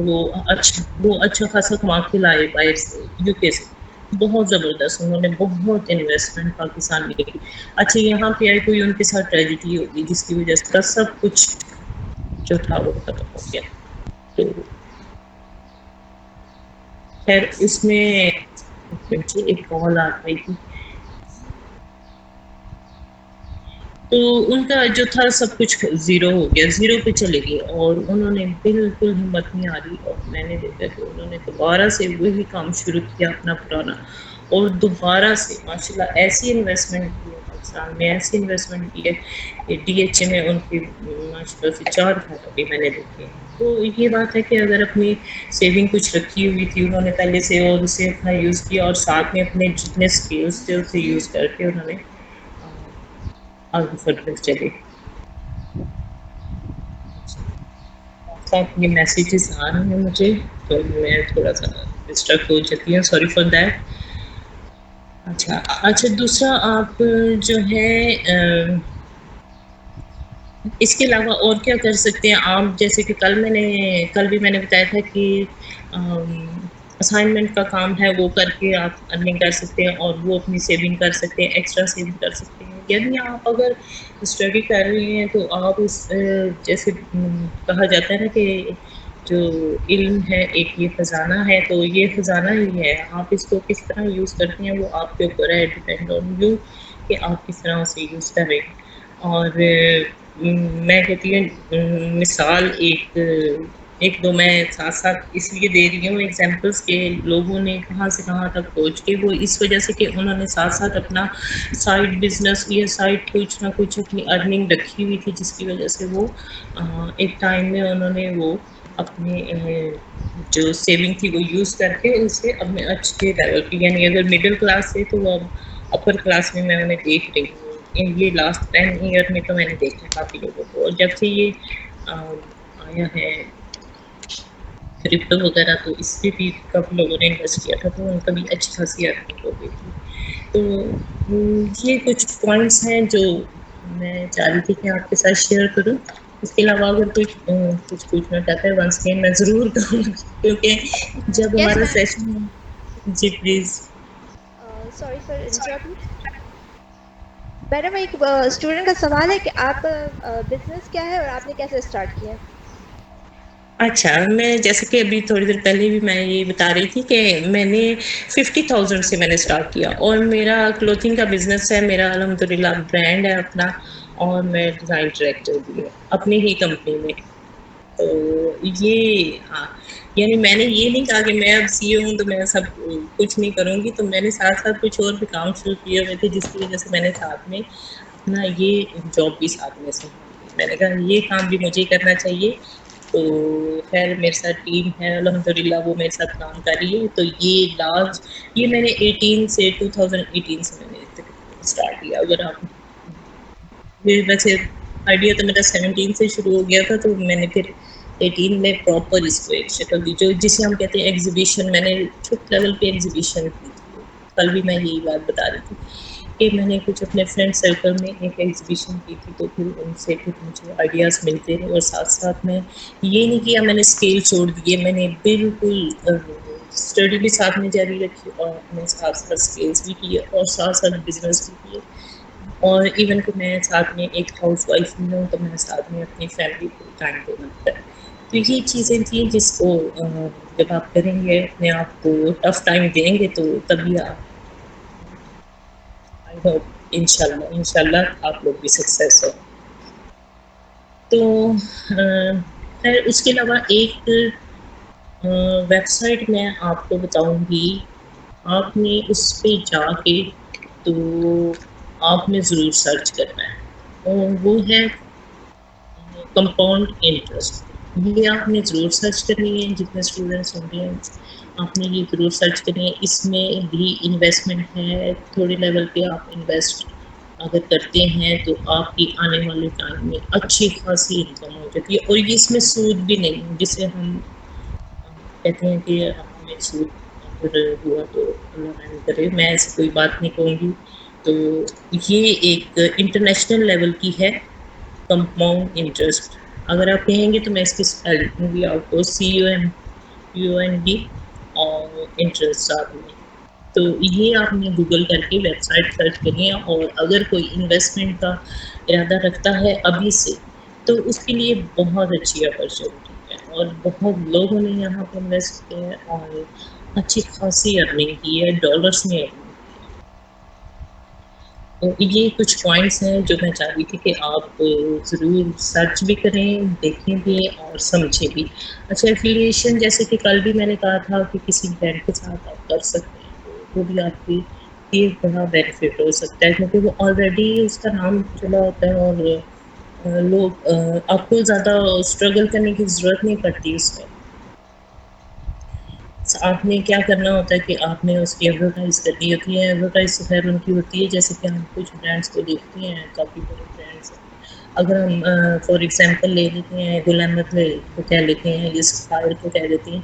وہ اچھا خاصا کما کے لائے باہر سے UK سے بہت زبردست. انہوں نے بہت انویسٹمنٹ پاکستان میں کی. اچھا یہاں پہ آئی کوئی ان کے ساتھ ٹریجڈی ہوگی جس کی وجہ سے سب کچھ جو تھا وہ ختم ہو گیا. تو خیر اس میں ایک کال آ گئی تھی تو ان کا جو تھا سب کچھ زیرو ہو گیا. زیرو پہ چلے گئے اور انہوں نے بالکل ہمت نہیں ہاری. اور میں نے دیکھا کہ انہوں نے دوبارہ سے وہی کام شروع کیا اپنا پرانا اور دوبارہ سے ماشاء اللہ ایسی انویسٹمنٹ کی سال میں ایسی انویسٹمنٹ کی ہے کہ ڈی ایچ اے میں ان کی ماشاء اللہ سے 4 گھر ابھی میں نے دیکھے ہیں. تو یہ بات ہے کہ اگر اپنی سیونگ کچھ رکھی ہوئی تھی انہوں نے پہلے سے اور اسے اپنا یوز کیا اور ساتھ میں اپنے جتنے اسکلس تھے اسے یوز کر کے انہوں نے آگے فردر چلے. آپ یہ میسیجز آ رہے ہیں مجھے تو میں تھوڑا سا ڈسٹرب ہو جاتی ہوں, سوری فار دیٹ. اچھا دوسرا آپ جو ہے اس کے علاوہ اور کیا کر سکتے ہیں آپ, جیسے کہ کل بھی میں نے بتایا تھا کہ اسائنمنٹ کا کام ہے وہ کر کے آپ ارننگ کر سکتے ہیں اور وہ اپنی سیونگ کر سکتے ہیں, ایکسٹرا سیونگ کر سکتے ہیں. یعنی آپ اگر اسٹڈی کر رہے ہیں تو آپ اس جیسے کہا جاتا ہے نا کہ جو علم ہے ایک یہ خزانہ ہے, تو یہ خزانہ ہی ہے. آپ اس کو کس طرح یوز کرتے ہیں وہ آپ کے اوپر ہے, ڈپینڈ آن یو کہ آپ کس طرح اسے یوز کریں. اور میں کہتی ہوں مثال ایک دو میں ساتھ ساتھ اس لیے دے رہی ہوں ایگزامپلس کے لوگوں نے کہاں سے کہاں تک پہنچ کے, وہ اس وجہ سے کہ انہوں نے ساتھ ساتھ اپنا سائڈ بزنس یا سائڈ کچھ نہ کچھ اپنی ارننگ رکھی ہوئی تھی, جس کی وجہ سے وہ ایک ٹائم میں انہوں نے وہ اپنے جو سیونگ تھی وہ یوز کر کے اسے اپنے اچھے لیول پہ, یعنی اگر مڈل کلاس سے تو وہ اپر کلاس میں انہیں دیکھ رہی ہوں. یہ لاسٹ 10 ایئر میں تو میں نے دیکھا کافی لوگوں کو, اور جب سے یہ آیا ہے کرپٹو وغیرہ تو اس پہ بھی کافی لوگوں نے انویسٹ کیا تھا, تو ان کا بھی اچھی خاصی ارننگ ہو گئی تھی. تو یہ کچھ پوائنٹس ہیں جو میں چاہ رہی تھی کہ آپ کے ساتھ شیئر کروں. اس کے علاوہ اگر کچھ پوچھنا چاہتا ہے ونس اگین میں ضرور کہوں گی, کیونکہ جب یس ہمارا میم. سیشن جی please. Sorry for interrupt. Madam ایک اسٹوڈنٹ کا سوال ہے کہ آپ بزنس کیا ہے اور آپ نے کیسے اسٹارٹ کیا؟ اچھا, میں جیسے کہ ابھی تھوڑی دیر پہلے بھی میں یہ بتا رہی تھی کہ میں نے 50,000 سے میں نے اسٹارٹ کیا, اور میرا کلوتھنگ کا بزنس ہے, میرا الحمد للہ برانڈ ہے اپنا, اور میں ڈیزائن ڈائریکٹر بھی ہوں اپنی ہی کمپنی میں. تو یہ یعنی میں نے یہ نہیں کہا کہ میں اب سی اے ہوں تو میں سب کچھ نہیں کروں گی, تو میں نے ساتھ ساتھ کچھ اور بھی کام شروع کیے ہوئے تھے, جس کی وجہ سے میں نے ساتھ میں اپنا یہ جاب بھی ساتھ میں سنبھالی. میں نے کہا یہ کام بھی مجھے کرنا چاہیے, تو خیر میرے ساتھ ٹیم ہے الحمد للہ وہ میرے ساتھ کام کر رہی ہے. تو یہ میں نے 2018 سے میں نے اسٹارٹ کیا. اگر آپ ویسے آئیڈیا تو میرا 17 سے شروع ہو گیا تھا, تو میں نے پھر 18 میں پراپر اس کو ایک شکل دی, جو جسے ہم کہتے ہیں ایگزیبیشن. میں نے چھوٹے لیول پہ ایگزیبیشن کی تھی, کل بھی میں یہی بات بتا رہی تھی کہ میں نے کچھ اپنے فرینڈ سرکل میں ایک ایگزیبیشن کی تھی, تو پھر ان سے پھر مجھے آئیڈیاز ملتے رہے, اور ساتھ ساتھ میں یہ نہیں کیا میں نے اسکیل چھوڑ دیے, میں نے بالکل اسٹڈی بھی ساتھ میں جاری رکھی, اور اپنے ساتھ ساتھ اسکلس بھی کیے, اور ساتھ ساتھ بزنس بھی کیے. اور ایون کہ میں ساتھ میں ایک ہاؤس وائف بھی ہوں, تو میں ساتھ میں اپنی فیملی کو ٹائم دینا پڑتا ہے. تو یہ چیزیں تھیں جس کو جب آپ کریں گے اپنے آپ کو ٹف ٹائم دیں گے, تو تبھی آپ آئی ہوپ انشاءاللہ آپ لوگ بھی سکسیس ہو. تو خیر اس کے علاوہ ایک ویب سائٹ میں آپ کو بتاؤں گی, آپ نے اس پہ جا کے تو آپ نے ضرور سرچ کرنا ہے, اور وہ ہے کمپاؤنڈ انٹرسٹ. یہ آپ نے ضرور سرچ کرنی ہے, جتنے اسٹوڈنٹس ہوں گے آپ نے یہ ضرور سرچ کرنی ہے. اس میں بھی انویسٹمنٹ ہے, تھوڑے لیول پہ آپ انویسٹ اگر کرتے ہیں تو آپ کی آنے والے ٹائم میں اچھی خاصی انکم ہو جاتی ہے. اور یہ اس میں سود بھی نہیں, جسے ہم کہتے ہیں کہ ہمیں سود اگر ہوا تو اللہ رحم کرے, میں ایسی کوئی بات نہیں کہوں گی. تو یہ ایک انٹرنیشنل لیول کی ہے کمپاؤنڈ انٹرسٹ. اگر آپ کہیں گے تو میں اس کی اسپیلنگ بھی آپ کو CUMPOUND اور انٹرسٹ ساتھ میں. تو یہ آپ نے گوگل کر کے ویب سائٹ سرچ کرنی ہے, اور اگر کوئی انویسٹمنٹ کا ارادہ رکھتا ہے ابھی سے, تو اس کے لیے بہت اچھی اپرچونیٹی ہے, اور بہت لوگوں نے یہاں پہ انویسٹ کیا ہے, اور اچھی خاصی ارننگ کی ہے, ڈالرس میں ارننگ. تو یہ کچھ پوائنٹس ہیں جو میں چاہ رہی تھی کہ آپ ضرور سرچ بھی کریں, دیکھیں بھی اور سمجھیں بھی. اچھا ایفیلیشن جیسے کہ کل بھی میں نے کہا تھا کہ کسی برانڈ کے ساتھ آپ کر سکتے ہیں, تو وہ بھی آپ کی یہ بڑا بینیفٹ ہو سکتا ہے کیونکہ وہ آلریڈی اس کا نام چلا ہوتا ہے اور لوگ آپ کو زیادہ اسٹرگل کرنے کی ضرورت نہیں پڑتی اس میں. آپ نے کیا کرنا ہوتا ہے کہ آپ نے اس کی ایڈورٹائز کرنی ہوتی ہے. ایڈورٹائز تو خیر ان کی ہوتی ہے جیسے کہ ہم کچھ برانڈس کو دیکھتے ہیں کافی بڑے برانڈس ہیں. اگر ہم فار ایگزامپل لے لیتے ہیں غل احمد کو کہہ لیتے ہیں یا سفائر کو کہہ لیتے ہیں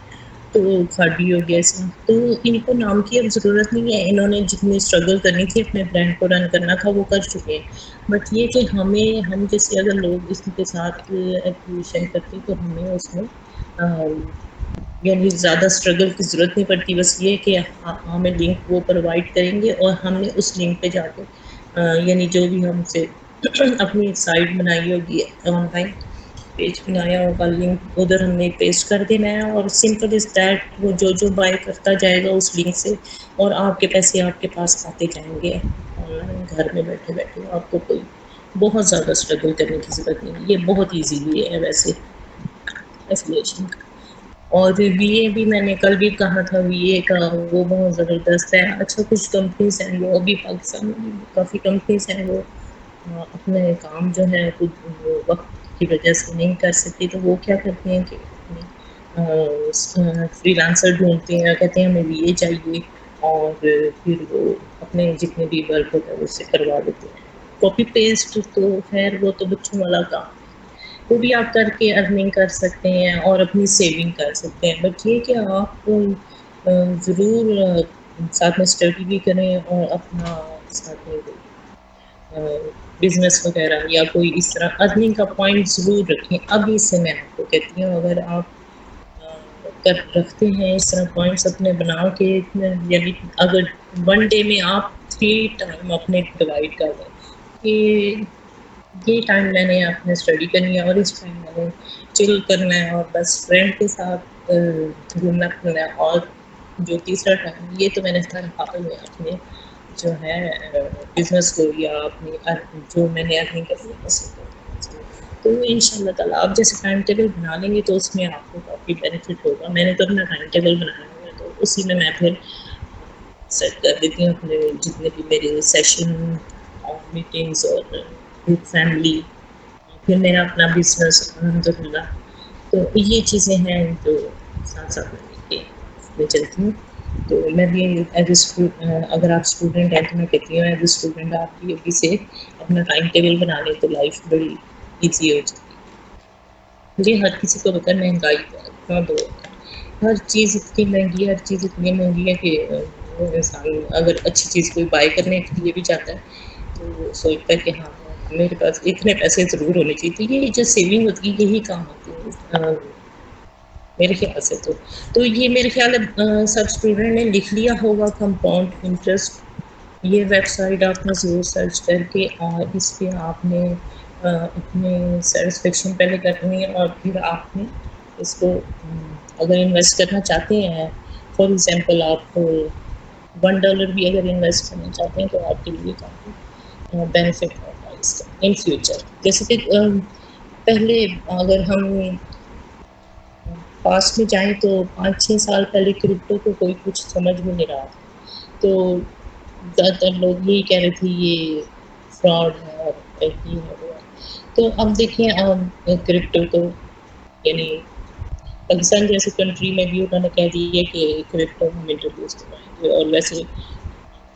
تو کھاڑی ہو گیا اس میں تو ان کو نام کی اب ضرورت نہیں ہے. انہوں نے جتنی اسٹرگل کرنی تھی اپنے برانڈ کو رن کرنا تھا وہ کر چکے ہیں. بٹ یہ کہ ہم جیسے اگر لوگ اس کے ساتھ ایپلیشن کرتے تو ہمیں اس میں یعنی زیادہ اسٹرگل کی ضرورت نہیں پڑتی. بس یہ کہ ہمیں لنک وہ پرووائڈ کریں گے اور ہم نے اس لنک پہ جا کے یعنی جو بھی ہم سے اپنی سائٹ بنائی ہوگی آن لائن پیج بنایا ہوگا لنک ادھر ہم نے پیسٹ کر دینا ہے اور سمپل از دیٹ وہ جو بائی کرتا جائے گا اس لنک سے اور آپ کے پیسے آپ کے پاس آتے جائیں گے آن لائن گھر میں بیٹھے بیٹھے. آپ کو کوئی بہت زیادہ اسٹرگل کرنے کی ضرورت نہیں. یہ بہت ایزیلی ہے ویسے ایفلیشن. اور وی اے بھی میں نے کل بھی کہا تھا وی اے کا وہ بہت زبردست ہے. اچھا کچھ کمپنیز ہیں وہ ابھی پاکستان میں کافی کمپنیز ہیں وہ اپنے کام جو ہے وقت کی وجہ سے نہیں کر سکتی تو وہ کیا کرتے ہیں کہ فری لانسر ڈھونڈتے ہیں کہتے ہیں ہمیں وی اے چاہیے اور پھر وہ اپنے جتنے بھی ورک ہوتا ہے اس سے کروا دیتے ہیں. کاپی پیسٹ تو خیر وہ تو بچوں والا کام وہ بھی آپ کر کے ارننگ کر سکتے ہیں اور اپنی سیونگ کر سکتے ہیں. بٹ یہ کہ آپ ضرور ساتھ میں اسٹڈی بھی کریں اور اپنا ساتھ میں بزنس وغیرہ یا کوئی اس طرح ارننگ کا پوائنٹ ضرور رکھیں. ابھی سے میں آپ کو کہتی ہوں اگر آپ رکھتے ہیں اس طرح پوائنٹس اپنے بنا کے یعنی اگر ون ڈے میں آپ 3 ٹائم اپنے ڈیوائڈ کر دیں کہ یہ ٹائم میں نے اپنے اسٹڈی کرنی ہے اور اس ٹائم میں نے چل کرنا ہے اور بس فرینڈ کے ساتھ گھومنا پھرنا ہے. اور جو تیسرا ٹائم یہ تو میں نے حال میں اپنے جو ہے بزنس کو یا اپنی جو میں نے ارننگ کرنی ہے تو ان شاء اللہ تعالیٰ آپ جیسے ٹائم ٹیبل بنا لیں گے تو اس میں آپ کو کافی بینیفٹ ہوگا. میں نے تو اپنا ٹائم ٹیبل بنایا ہوا ہے تو اسی میں پھر سیٹ کر دیتی ہوں اپنے جتنے بھی میرے سیشن اور میٹنگس اور ود فیملی پھر میرا اپنا بزنس الحمد للہ. تو یہ چیزیں ہیں جو ساتھ ساتھ میں چلتی ہوں. تو میں بھی اگر آپ اسٹوڈنٹ ہیں تو میں کہتی ہوں ایز اے اسٹوڈنٹ آپ بھی ابھی سے اپنا ٹائم ٹیبل بنا لیں تو لائف بڑی ایزی ہو جاتی ہے. مجھے ہر کسی کو پتا مہنگائی اتنا دو ہر چیز اتنی مہنگی ہے ہر چیز اتنی مہنگی ہے کہ انسان اگر اچھی چیز کوئی بائی کرنے کے لیے بھی چاہتا ہے تو وہ سوچتا ہے کہ ہاں میرے پاس اتنے پیسے ضرور ہونے چاہیے. تو یہ جو سیونگ ہوتی ہے یہی کام ہوتی ہے میرے خیال سے. تو یہ میرے خیال ہے سب اسٹوڈنٹ نے لکھ لیا ہوگا کمپاؤنڈ انٹرسٹ. یہ ویب سائٹ آپ نے ضرور سرچ کر کے اور اس پہ آپ نے اپنے سیٹسفیکشن پہلے کرنی ہے اور پھر آپ نے اس کو اگر انویسٹ کرنا چاہتے ہیں فار ایگزامپل آپ $1 بھی اگر انویسٹ کرنا چاہتے ہیں تو آپ کے لیے کافی بینیفٹ ہوگا اس کا ان فیوچر. جیسے کہ پہلے اگر ہم پاس میں جائیں تو 5-6 سال پہلے کرپٹو کو کوئی کچھ سمجھ میں نہیں رہا تھا تو زیادہ تر لوگ یہی کہہ رہے تھے یہ فراڈ ہے اور یہ ہے وہ ہے. تو اب دیکھیں کرپٹو تو یعنی پاکستان جیسے کنٹری میں بھی انہوں نے کہہ دیا کہ کرپٹو ہم انٹروڈیوس کروائیں گے. اور ویسے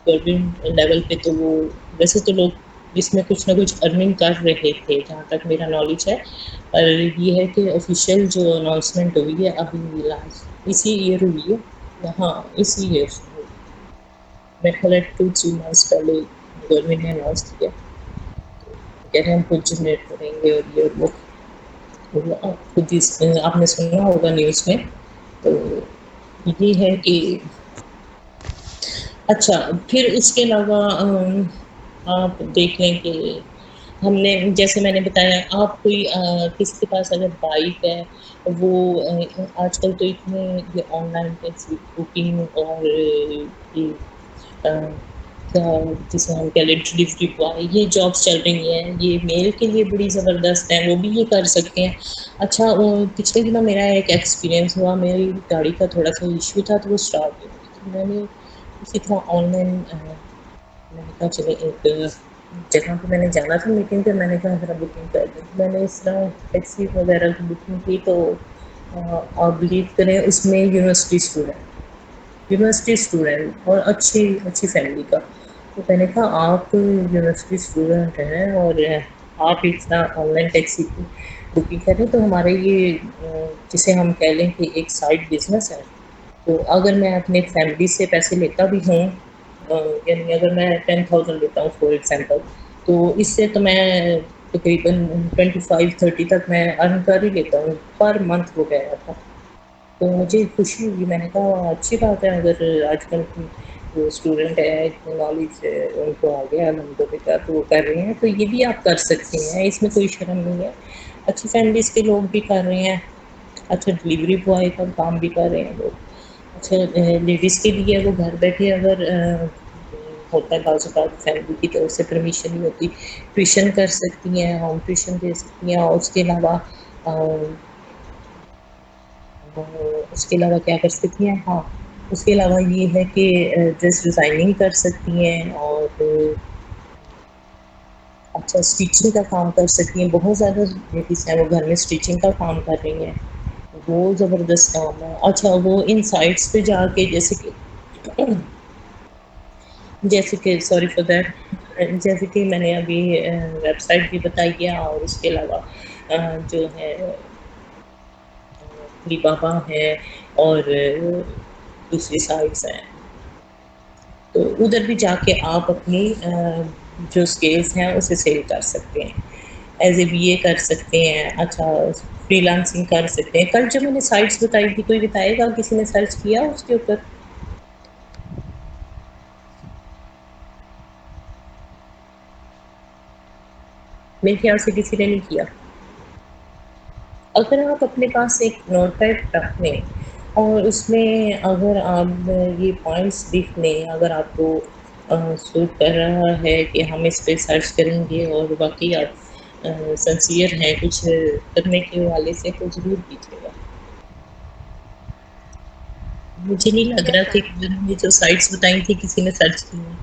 گورنمنٹ لیول پہ تو وہ ویسے تو لوگ اس میں کچھ نہ کچھ ارننگ کر رہے تھے جہاں تک میرا نالج ہے. اور یہ ہے کہ آفیشیل جو اناؤنسمنٹ ہوئی ہے ابھی لاسٹ اسی ایئر ہوئی ہے. ہاں اسی ایئر میرے خیال ہے 2-3 months پہلے گورنمنٹ نے اناؤنس کیا کہہ رہے ہیں ہم خود جنریٹ کریں گے اور یہ وہ خود آپ نے سنا ہوگا نیوز میں. تو یہ ہے کہ اچھا پھر اس کے علاوہ آپ دیکھ لیں کہ ہم نے جیسے میں نے بتایا آپ کوئی کسی کے پاس اگر بائک ہے وہ آج کل تو اتنے یہ آن لائن ٹیکسی بکنگ اور کیا جسے ہم کہہ لیں ڈلیوری بوائے یہ جابس چل رہی ہیں یہ میل کے لیے بڑی زبردست ہیں وہ بھی یہ کر سکتے ہیں. اچھا پچھلے دنوں میرا ایک ایکسپیرئنس ہوا میری گاڑی کا تھوڑا سا ایشو تھا تو وہ اسٹارٹ ہو گئی. میں نے اسی طرح آن لائن میں نے کہا چلے ایک جگہ پہ میں نے جانا تھا میٹنگ پہ، میں نے کہا ذرا بکنگ کر دیں. میں نے اس طرح ٹیکسی وغیرہ کی بکنگ کی تو آپ بلیو کریں اس میں یونیورسٹی اسٹوڈنٹ اور اچھی اچھی فیملی کا. تو میں نے کہا آپ یونیورسٹی اسٹوڈنٹ ہیں اور آپ اتنا آن لائن ٹیکسی کی بکنگ کریں تو ہمارے یہ جسے ہم کہہ لیں کہ ایک سائڈ بزنس ہے. تو اگر میں اپنے فیملی سے پیسے لیتا بھی ہوں، یعنی اگر میں 10,000 لیتا ہوں فار ایگزامپل، تو اس سے تو میں تقریباً 25-30 تک میں ارن کر ہی لیتا ہوں پر منتھ. وہ کہہ رہا تھا تو مجھے خوشی ہوئی. میں نے کہا اچھی بات ہے، اگر آج کل کی جو اسٹوڈنٹ ہے اتنی نالج ان کو آ گیا الحمد للہ تو وہ کر رہے ہیں، تو یہ بھی آپ کر سکتے ہیں، اس میں کوئی شرم نہیں ہے. اچھی فیملیز کے لوگ بھی کر رہے ہیں، اچھا ڈلیوری بوائے کا کام بھی کر رہے ہیں لوگ. اچھا لیڈیز کے لیے وہ گھر بیٹھے اگر ہوتا ہے بعض اوقات فیملی کی طرف سے پرمیشن نہیں ہوتی، ٹیوشن کر سکتی ہیں، ہوم ٹیوشن دے سکتی ہیں. اور اس کے علاوہ اس کے علاوہ کیا کر سکتی ہیں؟ ہاں، اس کے علاوہ یہ ہے کہ ڈریس ڈیزائننگ کر سکتی ہیں اور اچھا اسٹیچنگ کا کام کر سکتی ہیں. بہت زیادہ لیڈیز ہیں وہ گھر میں اسٹیچنگ کا کام کر رہی ہیں، وہ زبردست کام ہے. اچھا وہ ان سائٹس پہ جا کے جیسے کہ سوری فار دیٹ، جیسے کہ میں نے ابھی ویب سائٹ بھی بتائی ہے، اور اس کے علاوہ جو ہے علی بابا ہے اور دوسری سائٹس ہیں، تو ادھر بھی جا کے آپ اپنی جو اسکلس ہیں اسے سیل کر سکتے ہیں. ایز اے بی اے کر سکتے ہیں. اچھا فری لانسنگ کر سکتے ہیں. کل جو میں نے سائٹس بتائی تھی کوئی بتائے گا کسی نے سرچ کیا اس کے اوپر؟ میرے خیال سے کسی نے نہیں کیا. اگر آپ اپنے پاس ایک نوٹ پیڈ رکھ لیں اور اس میں اگر آپ یہ پوائنٹس لکھ لیں، اگر آپ کو سوٹ کر رہا ہے کہ ہم اس پہ سرچ کریں گے اور باقی آپ سنسیئر ہیں کچھ کرنے کے حوالے سے، تو ضرور کیجیے گا. مجھے نہیں لگ رہا یس کہ میم. یہ جو سائٹس بتائی تھی کسی نے سرچ کی ہیں.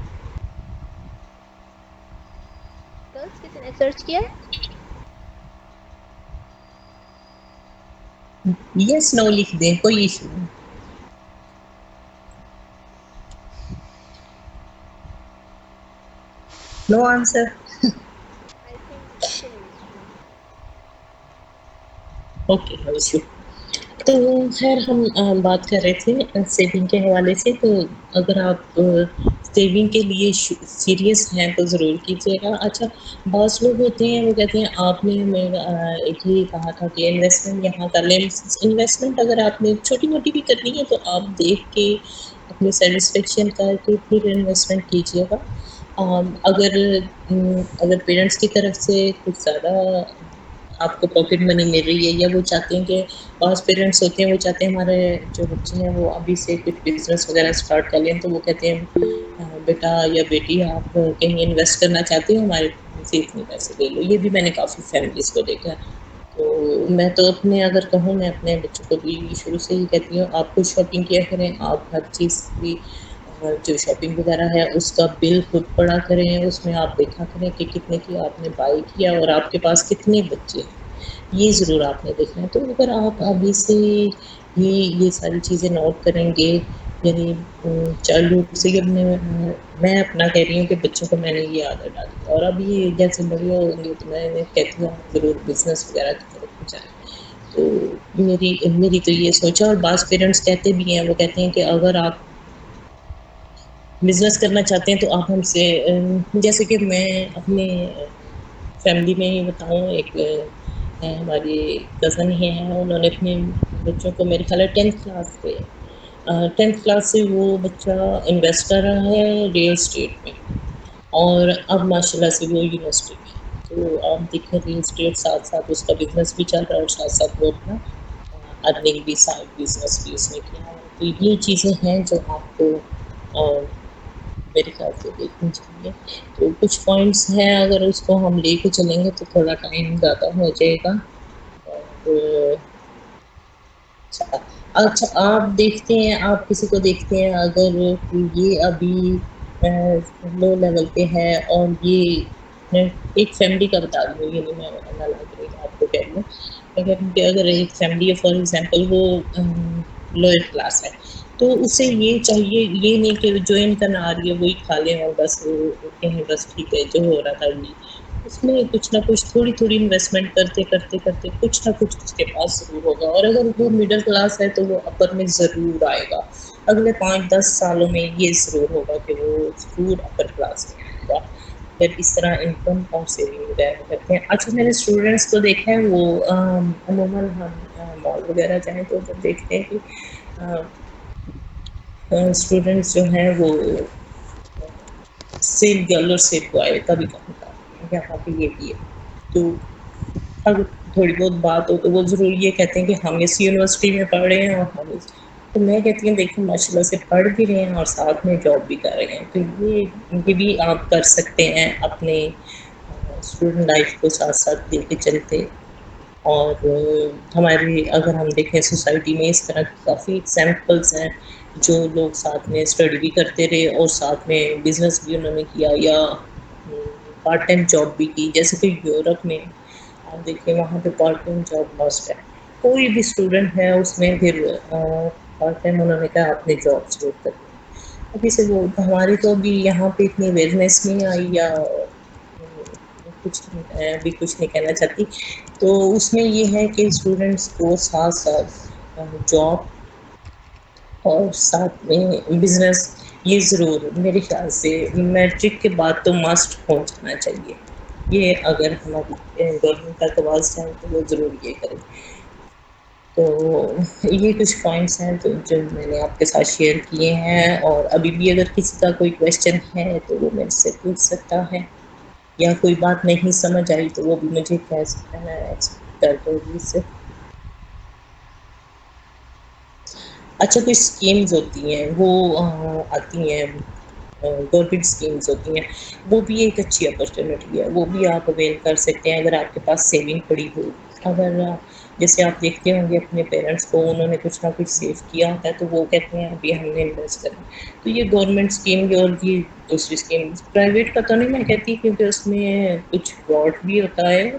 گرلس کسی نے سرچ کیا؟ یس نو لکھ دیں، کوئی ایشو نہیں. نو آنسر. آئی تھنک کسی نے نہیں کیا. Okay no issue. تو خیر ہم بات کر رہے تھے سیونگ کے حوالے سے. تو اگر آپ سیونگ کے لیے سیریس ہیں تو ضرور کیجیے گا. اچھا بعض لوگ ہوتے ہیں وہ کہتے ہیں آپ نے ایک ہی کہا تھا کہ انویسٹمنٹ یہاں کر لیں. انویسٹمنٹ اگر آپ نے چھوٹی موٹی بھی کرنی ہے تو آپ دیکھ کے اپنی سیٹسفیکشن کر کے پھر انویسٹمنٹ کیجیے گا. اگر پیرنٹس کی طرف سے کچھ زیادہ آپ کو پاکٹ منی مل رہی ہے، یا وہ چاہتے ہیں کہ بعض پیرنٹس ہوتے ہیں وہ چاہتے ہیں ہمارے جو بچے ہیں وہ ابھی سے کچھ بزنس وغیرہ اسٹارٹ کر لیں، تو وہ کہتے ہیں بیٹا یا بیٹی آپ کہیں انویسٹ کرنا چاہتے ہو ہمارے سے اتنے پیسے لے لو. یہ بھی میں نے کافی فیملیز کو دیکھا ہے. تو میں تو اپنے اگر کہوں میں اپنے بچوں کو بھی شروع سے ہی کہتی ہوں آپ خود شاپنگ کیا کریں. آپ ہر چیز کی جو شاپنگ وغیرہ ہے اس کا بل خود پڑھا کریں، اس میں آپ دیکھا کریں کہ کتنے کی آپ نے بائی کیا اور آپ کے پاس کتنے بچے ہیں، یہ ضرور آپ نے دیکھنا ہے. تو اگر آپ ابھی سے ہی یہ ساری چیزیں نوٹ کریں گے، یعنی چائلڈہڈ سے میں اپنا کہہ رہی ہوں کہ بچوں کو میں نے یہ عادت ڈالی، اور اب یہ جیسے بڑے ہوں گے تو میں کہتی ہوں ضرور بزنس وغیرہ کی طرف جائیں. تو میری تو یہ سوچا. اور بعض پیرنٹس کہتے بھی ہیں، وہ کہتے ہیں کہ اگر آپ بزنس کرنا چاہتے ہیں تو آپ ہم سے جیسے کہ میں اپنے فیملی میں ہی بتاؤں، ایک ہماری کزن ہی ہیں، انہوں نے اپنے بچوں کو میرے خیال ہے 10th کلاس سے وہ بچہ انویسٹ کر رہا ہے ریئل اسٹیٹ میں، اور اب ماشاء اللہ سے وہ یونیورسٹی میں. تو آپ دیکھیں ریل اسٹیٹ ساتھ ساتھ اس کا بزنس بھی چل رہا ہے اور ساتھ ساتھ وہ اپنا ارننگ بھی سائڈ بزنس بھی اس نے کیا ہے. تو یہ چیزیں ہیں جو آپ کو میرے خیال سے دیکھنی چاہیے. تو کچھ پوائنٹس ہیں اگر اس کو ہم لے کے چلیں گے تو تھوڑا ٹائم زیادہ ہو جائے گا. اور اچھا آپ دیکھتے ہیں، آپ کسی کو دیکھتے ہیں اگر یہ ابھی لو لیول پہ ہے. اور یہ میں ایک فیملی کا بتا دوں، یہ نہیں میں نہ لگ رہی آپ کو کہہ رہی ہوں. اگر ایک فیملی ہے فار ایگزامپل وہ لوئر کلاس ہے، تو اسے یہ چاہیے، یہ نہیں کہ جو انکم آ رہی ہے وہی کھا لیں اور بس کہیں بس ٹھیک ہے جو ہو رہا تھا وہی. اس میں کچھ نہ کچھ تھوڑی تھوڑی انویسٹمنٹ کرتے کرتے کرتے کچھ نہ کچھ اس کے پاس ضرور ہوگا. اور اگر وہ مڈل کلاس ہے تو وہ اپر میں ضرور آئے گا. اگلے 5-10 سالوں میں یہ ضرور ہوگا کہ وہ ضرور اپر کلاس میں ہوگا. اگر اس طرح انکم اور سیونگ وغیرہ کرتے ہیں. اچھا میں نے اسٹوڈینٹس کو دیکھا ہے وہ عموماً ہم مال وغیرہ جائیں تو جب دیکھتے ہیں کہ اسٹوڈینٹس جو ہیں وہ سیل گرل اور سیل بوائے کا بھی کام کرتے ہیں. یہاں پہ یہ بھی ہے. تو اگر تھوڑی بہت بات ہو تو وہ ضرور یہ کہتے ہیں کہ ہم اس یونیورسٹی میں پڑھ رہے ہیں اور ہم تو میں کہتی ہوں دیکھیں ماشاء اللہ سے پڑھ بھی رہے ہیں اور ساتھ میں جاب بھی کر رہے ہیں. تو یہ بھی آپ کر سکتے ہیں اپنے اسٹوڈنٹ لائف کو ساتھ ساتھ لے کے چلتے. اور ہماری اگر ہم دیکھیں سوسائٹی میں اس طرح کی کافی ایگزامپلس ہیں جو لوگ ساتھ میں اسٹڈی بھی کرتے رہے اور ساتھ میں بزنس بھی انہوں نے کیا یا پارٹ ٹائم جاب بھی کی. جیسے کہ یورپ میں آپ دیکھیں وہاں پہ پارٹ ٹائم جاب مسٹ ہے. کوئی بھی اسٹوڈنٹ ہے اس میں پھر پارٹ ٹائم انہوں نے کہا اپنی جاب ضرور کرنی. ابھی سے وہ ہماری تو ابھی یہاں پہ اتنی اویئرنیس نہیں آئی یا کچھ بھی کچھ نہیں کہنا چاہتی. تو اس میں یہ ہے کہ اسٹوڈنٹس کو ساتھ ساتھ جاب اور ساتھ میں بزنس یہ ضرور میرے خیال سے میٹرک کے بعد تو مسٹ ہو جانا چاہیے. یہ اگر ہماری گورنمنٹ کا آواز چاہیں تو وہ ضرور یہ کرے. تو یہ کچھ پوائنٹس ہیں جو میں نے آپ کے ساتھ شیئر کیے ہیں. اور ابھی بھی اگر کسی کا کوئی کوشچن ہے تو وہ میرے سے پوچھ سکتا ہے یا کوئی بات نہیں سمجھ آئی تو وہ بھی مجھے کہہ سکتا ہے. ایکسپیکٹ کرتا ہوں اس سے. اچھا کچھ اسکیمز ہوتی ہیں وہ آتی ہیں گورنمنٹ اسکیمز ہوتی ہیں وہ بھی ایک اچھی اپرچونیٹی ہے. وہ بھی آپ اویل کر سکتے ہیں اگر آپ کے پاس سیونگ پڑی ہو. اگر جیسے آپ دیکھتے ہوں گے اپنے پیرنٹس کو انہوں نے کچھ نہ کچھ سیو کیا ہوتا ہے تو وہ کہتے ہیں ابھی ہم نے انویسٹ کریں. تو یہ گورنمنٹ اسکیم اور یہ دوسری اسکیم پرائیویٹ کا تو نہیں میں کہتی کیونکہ اس میں کچھ فراڈ بھی ہوتا ہے.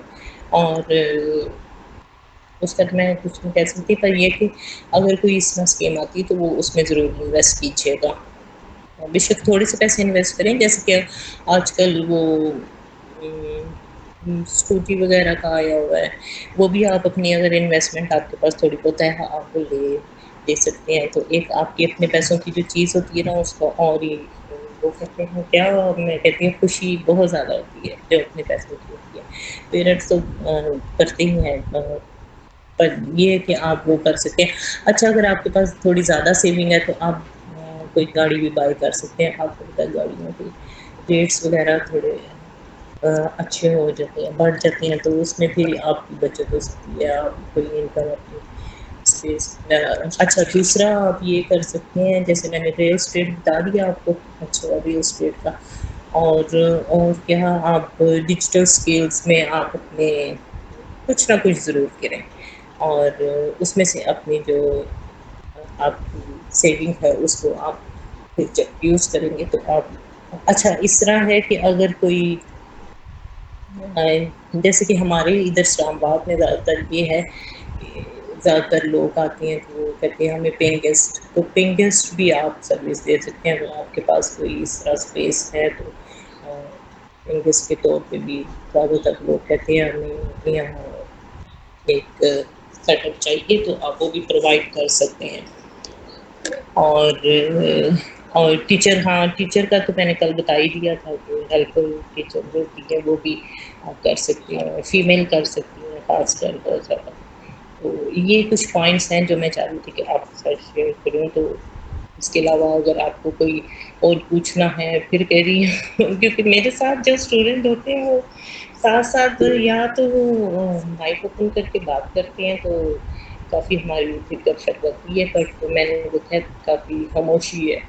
اور اس تک میں کچھ نہیں کہہ سکتی پر یہ کہ اگر کوئی اس طرح اسکیم آتی ہے تو وہ اس میں ضرور انویسٹ کیجیے گا. بے شک تھوڑے سے پیسے انویسٹ کریں. جیسے کہ آج کل وہ اسکوٹی وغیرہ کا آیا ہوا ہے وہ بھی آپ اپنی اگر انویسٹمنٹ آپ کے پاس تھوڑی بہت ہے آپ کو دے سکتے ہیں. تو ایک آپ کی اپنے پیسوں کی جو چیز ہوتی ہے نا اس کو اور ہی وہ کہتے ہیں کیا میں کہتی ہوں خوشی بہت زیادہ ہوتی ہے جو اپنے پیسوں کی ہوتی ہے. پیرنٹس تو کرتے ہی ہیں پر یہ ہے کہ آپ وہ کر سکیں. اچھا اگر آپ کے پاس تھوڑی زیادہ سیونگ ہے تو آپ کوئی گاڑی بھی بائی کر سکتے ہیں. آپ کو پتا گاڑیوں کے ریٹس وغیرہ تھوڑے اچھے ہو جاتے ہیں بڑھ جاتے ہیں تو اس میں پھر آپ کی بچت ہو سکتی ہے. آپ کوئی انکم اپنی اسپیس. اچھا دوسرا آپ یہ کر سکتے ہیں جیسے میں نے ریل اسٹیٹ بتا دیا آپ کو. اچھا ریل اسٹیٹ کا اور کیا آپ ڈیجیٹل اسکلس میں آپ اپنے کچھ نہ کچھ ضرور کریں. اور اس میں سے اپنی جو آپ کی سیونگ ہے اس کو آپ جب یوز کریں گے تو آپ اچھا اس طرح ہے کہ اگر کوئی جیسے کہ ہمارے ادھر اسلام آباد میں زیادہ تر یہ ہے کہ زیادہ تر لوگ آتے ہیں تو وہ کہتے ہیں ہمیں پینگ گیسٹ تو پینگ گیسٹ بھی آپ سروس دے سکتے ہیں. اگر آپ کے پاس کوئی اس طرح اسپیس ہے تو پینگیسٹ کے طور پہ بھی زیادہ تر لوگ کہتے ہیں ہمیں یہاں ایک سیٹ اپ چاہیے تو آپ وہ بھی پرووائڈ کر سکتے ہیں. اور ٹیچر ہاں ٹیچر کا تو میں نے کل بتا ہی دیا تھا کہ ہیلپ ٹیچر جو ہوتی ہے وہ بھی آپ کر سکتی ہیں. فیمیل کر سکتی ہیں خاص کر بہت زیادہ. تو یہ کچھ پوائنٹس ہیں جو میں چاہ رہی تھی کہ آپ کے ساتھ شیئر کروں. تو اس کے علاوہ اگر آپ کو کوئی اور پوچھنا ہے پھر کہہ رہی ہوں کیونکہ میرے ساتھ جو اسٹوڈنٹ ہوتے ہیں وہ ساتھ ساتھ یا تو وہ مائک اوپن کر کے بات کرتے ہیں تو کافی ہماری پھر گپ شپ ہوتی ہے. بٹ میں نے دیکھا ہے کافی خاموشی ہے.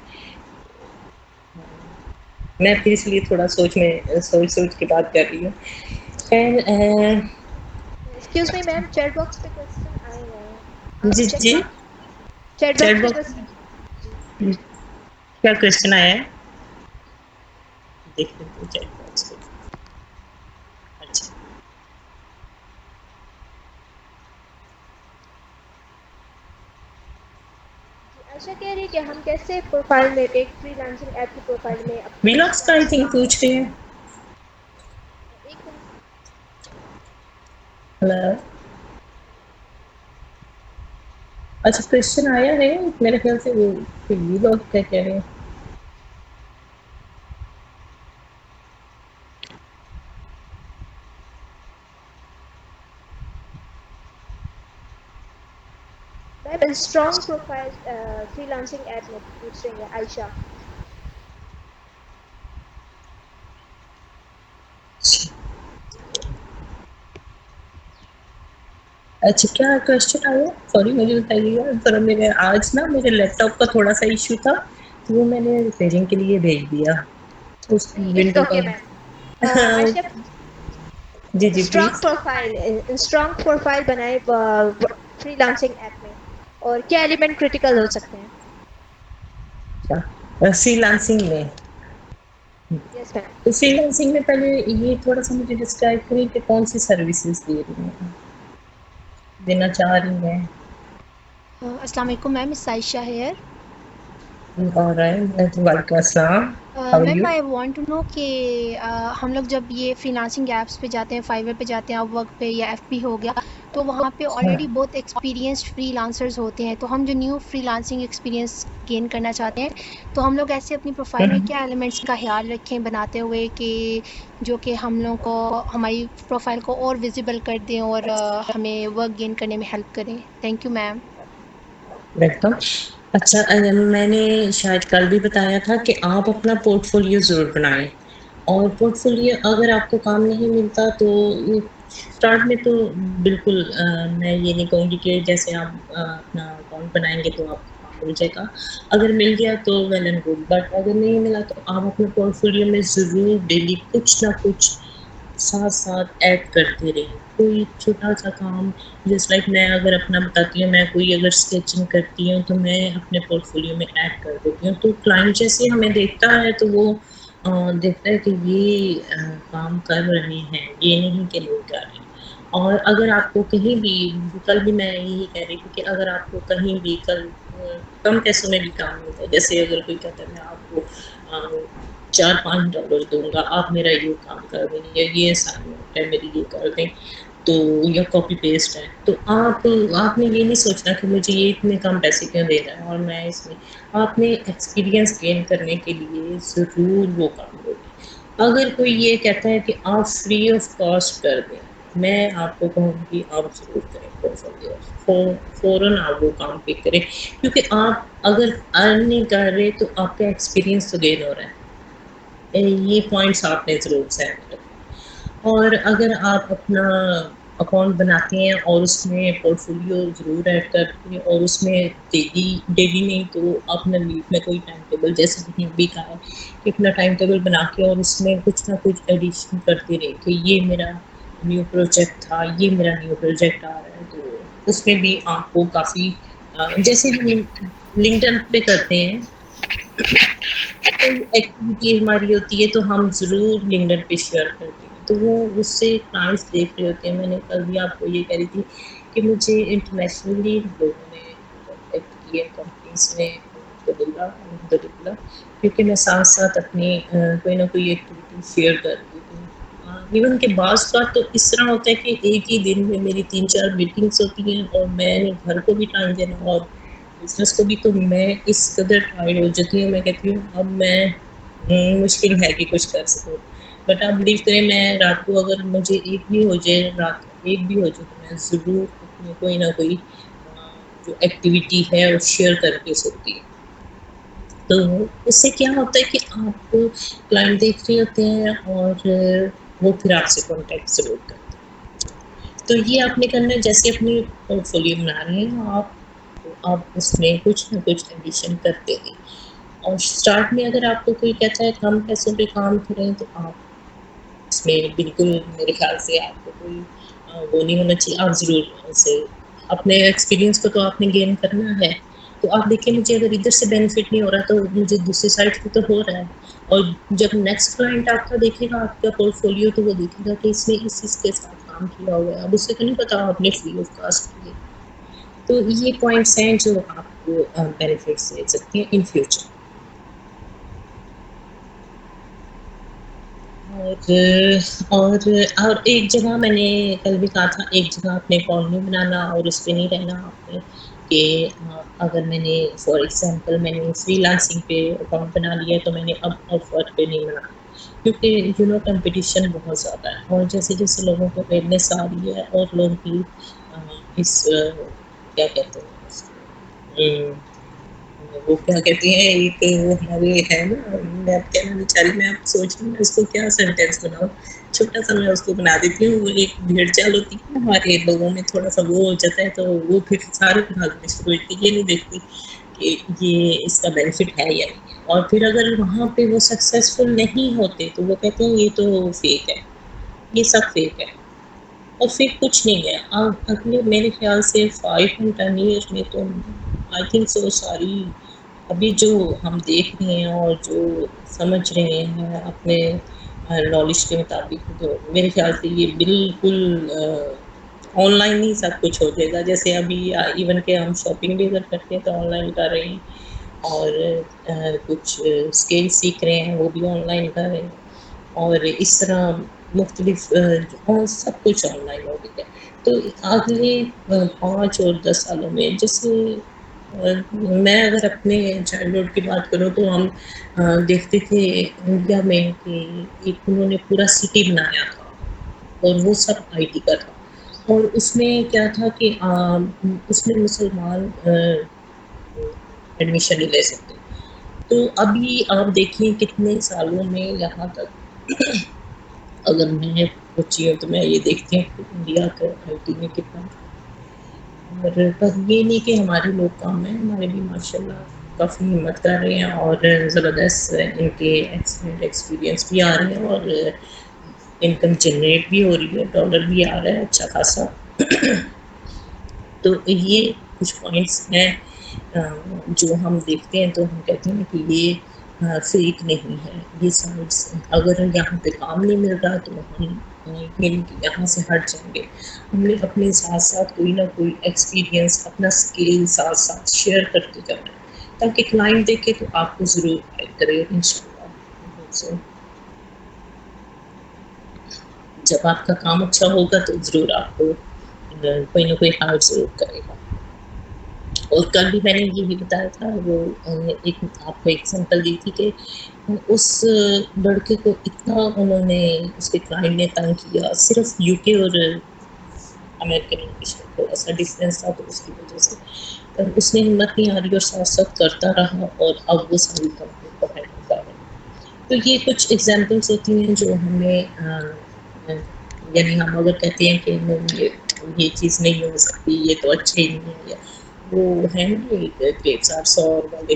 میں پھر اس لیے تھوڑا سوچ کے بات کر رہی ہوں. خیر ایکسکیوز می میم چیٹ باکس پہ کوشچن آئے ہوئے ہیں. جی آپ چیک جی کر چیٹ باکس پہ کوشچن. جی کیا کوشچن آیا ہے؟ دیکھ لیتے ہیں چیٹ باکس کو. اچھا عائشہ کہہ رہی ہے کہ ہم کیسے پروفائل میں ایک فری لانسنگ ایپ کی پروفائل میں اپنی ولاگس کا آئی تھنک پوچھ رہے ہیں. ایک منٹ. ہلو اچھا کوشچن آیا ہے میرے خیال سے وہ لوگ کیا کہہ رہے ہیں. Ma'am strong profile freelancing app میں پوچھ رہی ہیں عائشہ. اچھا کیا کوشچن آیا سوری مجھے بتائیے گا ذرا. میرے آج نا میرے لیپ ٹاپ کا تھوڑا سا ایشو تھا تو وہ میں نے ریپیئرنگ کے لیے بھیج دیا اس نہیں اٹس ونڈو کا. Okay ma'am. Ayesha ji ji strong please. Profile strong profile بنائے فری لانسنگ ایپ میں اور کیا ایلیمنٹ کریٹیکل ہو سکتے ہیں. فری لانسنگ میں یس میم. تو فری لانسنگ میں پہلے یہ تھوڑا سا مجھے ڈسکرائب کریں کہ کون سی سروسز دے رہی ہیں دینا چاہ رہی ہیں. السلام علیکم میم اس عائشہ ہیئر. اور وعلیکم السلام. How are ma'am you? I want to know کہ ہم لوگ جب یہ فری لانسنگ ایپس پہ جاتے ہیں فائور پہ جاتے ہیں اپ ورک پہ یا ایف پی ہو گیا تو وہاں پہ آلریڈی بہت ایکسپیرینسڈ فری لانسرز ہوتے ہیں تو ہم جو new free lancing experience gain کرنا چاہتے ہیں تو ہم لوگ ایسے اپنی پروفائل میں کیا ایلیمنٹس کا خیال رکھیں بناتے ہوئے کہ جو کہ ہم لوگوں کو ہماری پروفائل کو اور ویزیبل کر دیں اور ہمیں ورک گین کرنے میں ہیلپ کریں. Thank you ma'am. ویلکم. اچھا میں نے شاید کل بھی بتایا تھا کہ آپ اپنا پورٹ فولیو ضرور بنائیں اور پورٹ فولیو اگر آپ کو کام نہیں ملتا تو اسٹارٹ میں تو بالکل میں یہ نہیں کہوں گی کہ جیسے آپ اپنا اکاؤنٹ بنائیں گے تو آپ کو کام مل جائے گا. اگر مل گیا تو ویل اینڈ گڈ بٹ اگر نہیں ملا تو آپ اپنے پورٹ فولیو میں ضرور ڈیلی کچھ نہ کچھ ساتھ ساتھ ایڈ کرتے رہے. کوئی چھوٹا سا کام جس لائک میں اگر اپنا بتاتی ہوں میں کوئی اگر اسکیچنگ کرتی ہوں تو میں اپنے پورٹ فولیو میں ایڈ کر دیتی ہوں تو کلائنٹ جیسے ہمیں دیکھتا ہے تو وہ دیکھتا ہے کہ یہ کام کر رہے ہیں یہ نہیں کہ نہیں کر رہے ہیں. اور اگر آپ کو کہیں بھی کل بھی میں یہی کہہ رہی تھی کہ اگر آپ کو کہیں بھی کل کم پیسوں میں بھی کام ہوتا ہے جیسے اگر کوئی کہتا ہے میں آپ کو $4-5 دوں گا آپ میرا یہ کام کر دیں یا یہ اسائنمنٹ ہے میری یہ کر دیں تو یا کاپی پیسٹ ہے تو آپ نے یہ نہیں سوچنا کہ مجھے یہ اتنے کم پیسے کیوں دے رہا ہے اور میں اس میں آپ نے ایکسپیرئنس گین کرنے کے لیے ضرور وہ کام کریں. اگر کوئی یہ کہتا ہے کہ آپ فری آف کاسٹ کر دیں میں آپ کو کہوں گی آپ ضرور کریں فوراً آپ وہ کام پہ کریں کیونکہ آپ اگر ارن نہیں کر رہے تو آپ کا ایکسپیرئنس تو گین ہو رہا ہے. یہ پوائنٹس آپ نے ضرور سیٹ رکھیں. اور اگر آپ اپنا اکاؤنٹ بناتے ہیں اور اس میں پورٹ فولیو ضرور ایڈ کرتے ہیں اور اس میں ڈیلی نہیں تو اپنا ویک میں کوئی ٹائم ٹیبل جیسے کہ بھی کہا ہے کہ اپنا ٹائم ٹیبل بنا کے اور اس میں کچھ نہ کچھ ایڈیشن کرتے رہے کہ یہ میرا نیو پروجیکٹ تھا یہ میرا نیو پروجیکٹ آ رہا ہے تو اس میں بھی آپ کو کافی جیسے لنکڈ ان پہ کرتے ہیں کوئی ایکٹیویٹی ہماری ہوتی ہے تو ہم ضرور لنکڈ ان پہ شیئر کرتے ہیں تو وہ اس سے کلائنٹس دیکھ رہے ہوتے ہیں. میں نے کل بھی آپ کو یہ کہہ رہی تھی کہ مجھے انٹرنیشنلی لوگوں نے کانٹیکٹ کیے کمپنیز میں الحمدللہ کیونکہ میں ساتھ ساتھ اپنی کوئی نہ کوئی ایکٹیویٹی شیئر کرتی ہوں. ایون کہ بعض کا تو اس طرح ہوتا ہے کہ ایک ہی دن میں میری 3-4 میٹنگس ہوتی ہیں اور میں نے گھر کو بھی ٹائم دینا اور بزنس کو بھی تو میں اس قدر ٹائرڈ ہو جاتی ہوں میں کہتی ہوں اب میں مشکل ہے کہ کچھ کر سکوں بٹ آپ بلیو کریں میں رات کو اگر مجھے ایک بھی ہو جائے رات ایک بھی ہو جائے تو میں ضرور اپنے کوئی نہ کوئی جو ایکٹیویٹی ہے وہ شیئر کر کے سوتی ہوں. تو اس سے کیا ہوتا ہے کہ آپ کو کلائنٹ دیکھ رہے ہوتے ہیں اور وہ پھر آپ سے کانٹیکٹ ضرور کرتے ہیں. تو یہ آپ نے کرنا ہے جیسے اپنی پورٹ فولیو بنا رہے ہیں آپ اس میں کچھ نہ کچھ ایڈیشن کرتے ہیں اور اسٹارٹ میں اگر آپ کو کوئی کہتا ہے کم پیسوں پہ کام کریں تو آپ اس میں بالکل میرے خیال سے آپ کو کوئی وہ نہیں ہونا چاہیے. آپ ضرور سے اپنے ایکسپیرئنس کو تو آپ نے گین کرنا ہے تو آپ دیکھیں مجھے اگر ادھر سے بینیفٹ نہیں ہو رہا تو مجھے دوسری سائڈ پہ تو ہو رہا ہے اور جب نیکسٹ کلائنٹ آپ کا دیکھے گا آپ کا پورٹ فولیو تو وہ دیکھے گا کہ اس نے اس چیز کے ساتھ کام کیا ہوا ہے، اب اسے تو نہیں پتا آپ نے فری آف کاسٹ کیے. تو یہ پوائنٹس ہیں جو آپ کو بینیفٹس دے سکتے ہیں ان فیوچر. اور ایک جگہ میں نے کل بھی کہا تھا، ایک جگہ اپنے اکاؤنٹ نہیں بنانا اور اس پہ نہیں رہنا آپ نے کہ اگر میں نے فار ایگزامپل میں نے فری لانسنگ پہ اکاؤنٹ بنا لیا تو میں نے اب ورک پہ نہیں بنانا، کیونکہ کمپٹیشن بہت زیادہ ہے. اور جیسے جیسے لوگوں کو اویئرنیس آ رہی ہے اور لوگ بھی اس کیا کہتے ہیں اس کو، وہ کیا کہتی ہیں ایک وہ ہماری ہے نا، میں اب کہنا نہیں چاہ رہی، میں اب سوچ رہی ہوں میں اس کو کیا سینٹینس بناؤں، چھوٹا سا میں اس کو بنا دیتی ہوں. وہ ایک بھیڑ چال ہوتی ہے نا ہمارے لوگوں میں، تھوڑا سا وہ ہو جاتا ہے تو وہ پھر سارے بھاگنے شروع ہوتی ہے، یہ نہیں دیکھتی کہ یہ اس کا بینیفٹ ہے یا نہیں. اور پھر اگر وہاں پہ وہ سکسیزفل نہیں ہوتے تو وہ کہتے ہیں یہ تو فیک ہے، یہ سب فیک ہے. اور پھر کچھ نہیں ہے. اگلے میرے خیال سے 5 and 10 years میں تو آئی تھنک سو ساری ابھی جو ہم دیکھ رہے ہیں اور جو سمجھ رہے ہیں اپنے نالج کے مطابق، تو میرے خیال سے یہ بالکل آن لائن ہی سب کچھ ہو جائے گا. جیسے ابھی ایون کہ ہم شاپنگ بھی اگر کرتے ہیں تو آن لائن کر رہے ہیں، اور کچھ اسکل سیکھ رہے ہیں وہ بھی آن لائن کر رہے ہیں، اور اس طرح مختلف اور سب کچھ آن لائن ہو گیا. تو اگلے 5 اور 10 سالوں میں، جیسے میں اگر اپنے چائلڈہڈ کی بات کروں تو ہم دیکھتے تھے انڈیا میں کہ ایک انہوں نے پورا سٹی بنایا تھا اور وہ سب آئی ٹی کا تھا، اور اس میں کیا تھا کہ اس میں مسلمان ایڈمیشن نہیں لے سکتے. تو ابھی آپ دیکھیں کتنے سالوں میں یہاں تک، اگر میں بچی ہوں تو میں یہ دیکھتی ہوں کہ انڈیا کا آئی ٹی میں کتنا، اور بس یہ نہیں کہ ہمارے لوگ کام ہیں، ہمارے بھی ماشاء اللہ کافی ہمت کر رہے ہیں اور زبردست ان کے ایکسپیرئنس بھی آ رہے ہیں اور انکم جنریٹ بھی ہو رہی ہے، ڈالر بھی آ رہا ہے اچھا خاصا. تو یہ کچھ پوائنٹس ہیں جو ہم دیکھتے ہیں تو ہم کہتے ہیں کہ یہ فیک نہیں ہے. یہ سائٹس اگر یہاں پہ کام نہیں مل رہا تو ہم یہاں سے ہٹ جائیں گے. ہم نے اپنے ساتھ ساتھ کوئی نہ کوئی ایکسپیرئنس اپنا اسکل ساتھ ساتھ شیئر کرتے جانا تاکہ کلائنٹ دیکھے تو آپ کو ضرور ہائر کرے انشاءاللہ. جب آپ کا کام اچھا ہوگا تو ضرور آپ کو کوئی نہ کوئی ہائر ضرور کرے گا. اور کل بھی میں نے یہ بھی بتایا تھا، وہ ایک آپ کو ایگزامپل دی تھی کہ اس لڑکے کو اتنا انہوں نے اس کے کلائنٹ نے تنگ کیا، صرف یو کے اور امریکن انگلش میں تھوڑا سا ڈفرینس تھا تو اس کی وجہ سے اس نے ہمت نہیں ہاری اور ساتھ ساتھ کرتا رہا اور اب وہ ساری کمپنی کو ہینڈل کر رہا ہے. تو یہ کچھ ایگزامپلس ہوتی ہیں جو ہمیں یعنی ہم اگر کہتے ہیں کہ یہ چیز نہیں ہو سکتی، یہ تو اچھے ہی نہیں ہے، وہ ہے نا گریپس آر سور والے،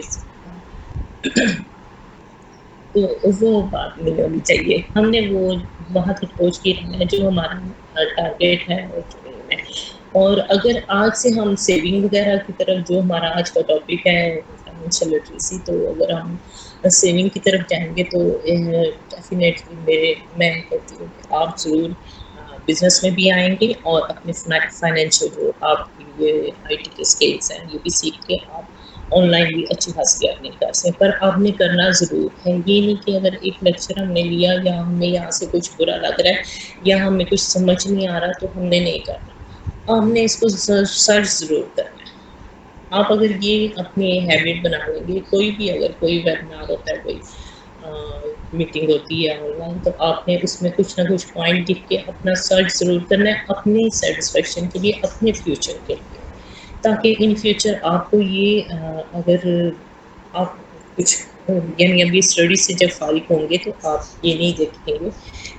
تو وہ بات نہیں ہونی چاہیے. ہم نے وہ وہاں تک پہنچ کے رہنا ہے جو ہمارا ٹارگیٹ ہے. اور اگر آج سے ہم سیونگ وغیرہ کی طرف، جو ہمارا آج کا ٹاپک ہے فائنینشیل لٹریسی، تو اگر ہم سیونگ کی طرف جائیں گے تو ڈیفینیٹلی میں کہتی ہوں کہ آپ ضرور بزنس میں بھی آئیں گے اور اپنے فائنینشیل جو آپ کی یہ آئی ٹی کے اسکلس ہیں یہ بھی سیکھ کے آپ آن لائن بھی اچھی خاصی ارننگ کر سکیں. پر آپ نے کرنا ضرور ہے. یہ نہیں کہ اگر ایک لیکچر ہم نے لیا یا ہمیں یہاں سے کچھ برا لگ رہا ہے یا ہمیں کچھ سمجھ نہیں آ رہا تو ہم نے نہیں کرنا، ہم نے اس کو سرچ ضرور کرنا ہے. آپ اگر یہ اپنی ہیبٹ بنا لیں گے، کوئی بھی اگر کوئی ویبنار ہوتا ہے، کوئی میٹنگ ہوتی ہے آن لائن، تو آپ نے اس میں کچھ نہ کچھ پوائنٹ لکھ کے اپنا سرچ ضرور کرنا ہے اپنی سیٹسفیکشن کے لیے، اپنے فیوچر کے لیے، تاکہ ان فیوچر آپ کو یہ اگر آپ کچھ یعنی ابھی اسٹڈی سے جب فارغ ہوں گے تو آپ یہ نہیں دیکھیں گے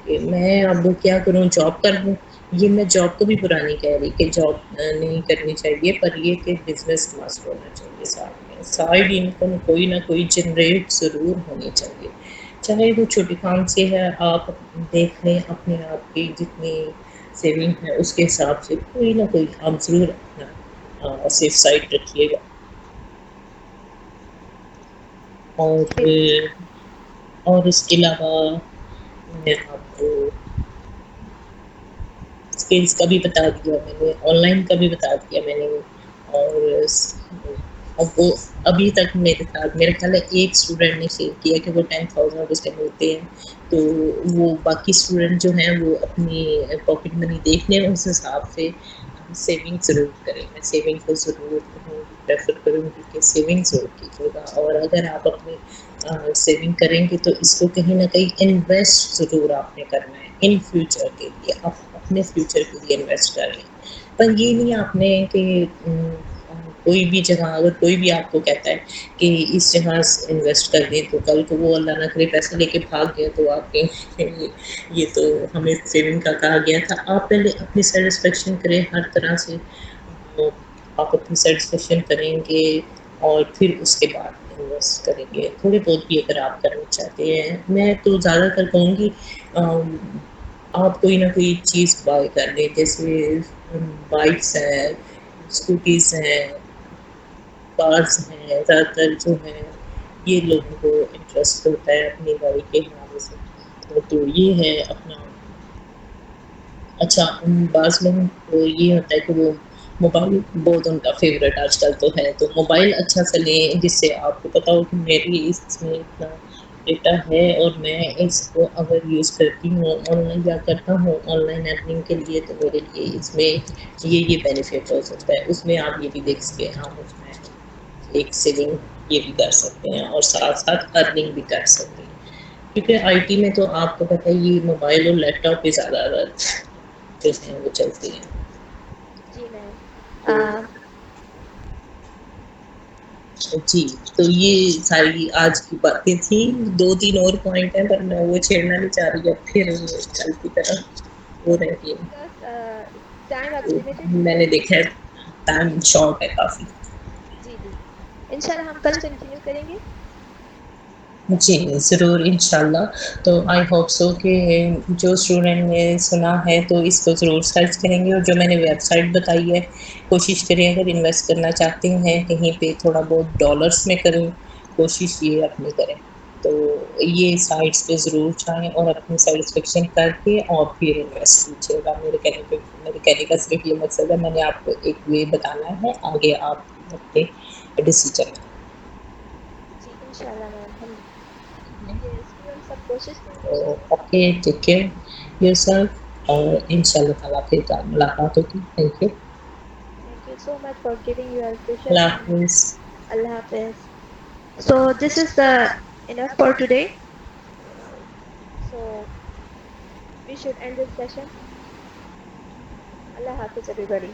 کہ میں اب کیا کروں، جاب کر لوں. یہ میں جاب کو بھی برا نہیں کہہ رہی کہ جاب نہیں کرنی چاہیے، پر یہ کہ بزنس مسٹ ہونا چاہیے. ساتھ میں سائڈ انکم کوئی نہ کوئی جنریٹ ضرور ہونی چاہیے، چاہے وہ چھوٹی کام سے ہے. آپ دیکھ لیں اپنے آپ کی جتنی سیونگ ہے اس کے حساب سے کوئی نہ کوئی آپ ضرور اپنا سیف سائڈ رکھیے گا. اور اور اس کے علاوہ میں آپ کو اسکلس کا بھی بتا دیا میں نے، آن لائن کا بھی بتا دیا میں نے، اور اب وہ ابھی تک میرے ساتھ میرا خیال ہے ایک اسٹوڈنٹ نے شیئر کیا کہ وہ 10,000 اس ٹائم ہوتے ہیں، تو وہ باقی اسٹوڈنٹ جو ہیں وہ اپنی پاکٹ منی دیکھ لیں، اس حساب سے سیونگ ضرور کریں. میں سیونگ کو ضرور پریفر کروں گی کہ سیونگ ضرور کیجیے گا، اور اگر آپ اپنی سیونگ کریں گے تو اس کو کہیں نہ کہیں انویسٹ ضرور آپ نے کرنا ہے ان فیوچر کے لیے. آپ اپنے فیوچر کے لیے انویسٹ کر لیں، پر یہ نہیں آپ نے کہ کوئی بھی جگہ اگر کوئی بھی آپ کو کہتا ہے کہ اس جگہ انویسٹ کر دیں تو کل کو وہ اللہ نہ کرے پیسہ لے کے بھاگ گیا تو آپ کہیں یہ تو ہمیں سیونگ کا کہا گیا تھا. آپ پہلے اپنی سیٹسفیکشن کریں ہر طرح سے، آپ اپنی سیٹسفیکشن کریں گے اور پھر اس کے بعد انویسٹ کریں گے. تھوڑے بہت بھی اگر آپ کرنا چاہتے ہیں، میں تو زیادہ تر کہوں گی آپ کوئی نہ کوئی چیز بائی کر لیں، جیسے بائکس ہیں، اسکوٹیز ہیں، کارس ہیں. زیادہ تر جو ہیں یہ لوگوں کو انٹرسٹ ہوتا ہے اپنی گاڑی کے حوالے سے، تو یہ ہے اپنا. اچھا، بعض لوگوں کو یہ ہوتا ہے کہ وہ موبائل بہت ان کا فیوریٹ آج کل تو ہے، تو موبائل اچھا سا لیں جس سے آپ کو پتا ہو کہ میری اس میں اتنا ڈیٹا ہے اور میں اس کو اگر یوز کرتی ہوں آن لائن یا کرتا ہوں آن لائن ارننگ کے لیے تو میرے لیے اس میں یہ بینیفٹ ہو سکتا ہے. اس میں آپ یہ بھی دیکھ سکتے ہیں ہم اس میں ایک سیونگ یہ بھی کر سکتے ہیں اور ساتھ ساتھ ارننگ بھی کر سکتے ہیں، کیونکہ آئی ٹی میں تو آپ کو پتہ ہے یہ موبائل اور لیپ ٹاپ پہ زیادہ جو ہیں وہ چلتی ہیں. جی میم. جی، تو یہ ساری آج کی باتیں تھیں. 2-3 اور پوائنٹ ہیں پر میں وہ چھیڑنا نہیں چاہ رہی، اب پھر کل کی طرح وہ رہتی ہے. بیکاز ٹائم اب لمیٹڈ میں ہے. نے دیکھا ہے ٹائم شارٹ ہے کافی. جی جی، انشاءاللہ ہم کل کنٹینیو کریں گے. جی ضرور انشاءاللہ. تو آئی ہوپ سو کہ جو اسٹوڈنٹ نے سنا ہے تو اس کو ضرور سرچ کریں گے، اور جو میں نے ویب سائٹ بتائی ہے کوشش کریں اگر انویسٹ کرنا چاہتے ہیں کہیں پہ تھوڑا بہت ڈالرس میں کریں، کوشش یہ اپنی کریں. تو یہ سائٹس پہ ضرور جائیں اور اپنی سیٹسفیکشن کر کے اور پھر انویسٹ کیجیے گا. میرے کہنے کا صرف یہ مقصد ہے، میں نے آپ کو ایک وے بتانا ہے، آگے آپ اپنے ڈیسیجن. جی انشاءاللہ میم، ہم یہ اسٹوڈنٹ سب کوشش کریں گے انشاءاللہ. Okay, take care your self, اور ان شاء اللہ تعالیٰ پھر ملاقات ہوگی. Thank you. Thank you so much for giving your precious Allah time. حافظ. Allah Hafiz. So this is the enough for today. So we should end this session. Allah Hafiz everybody.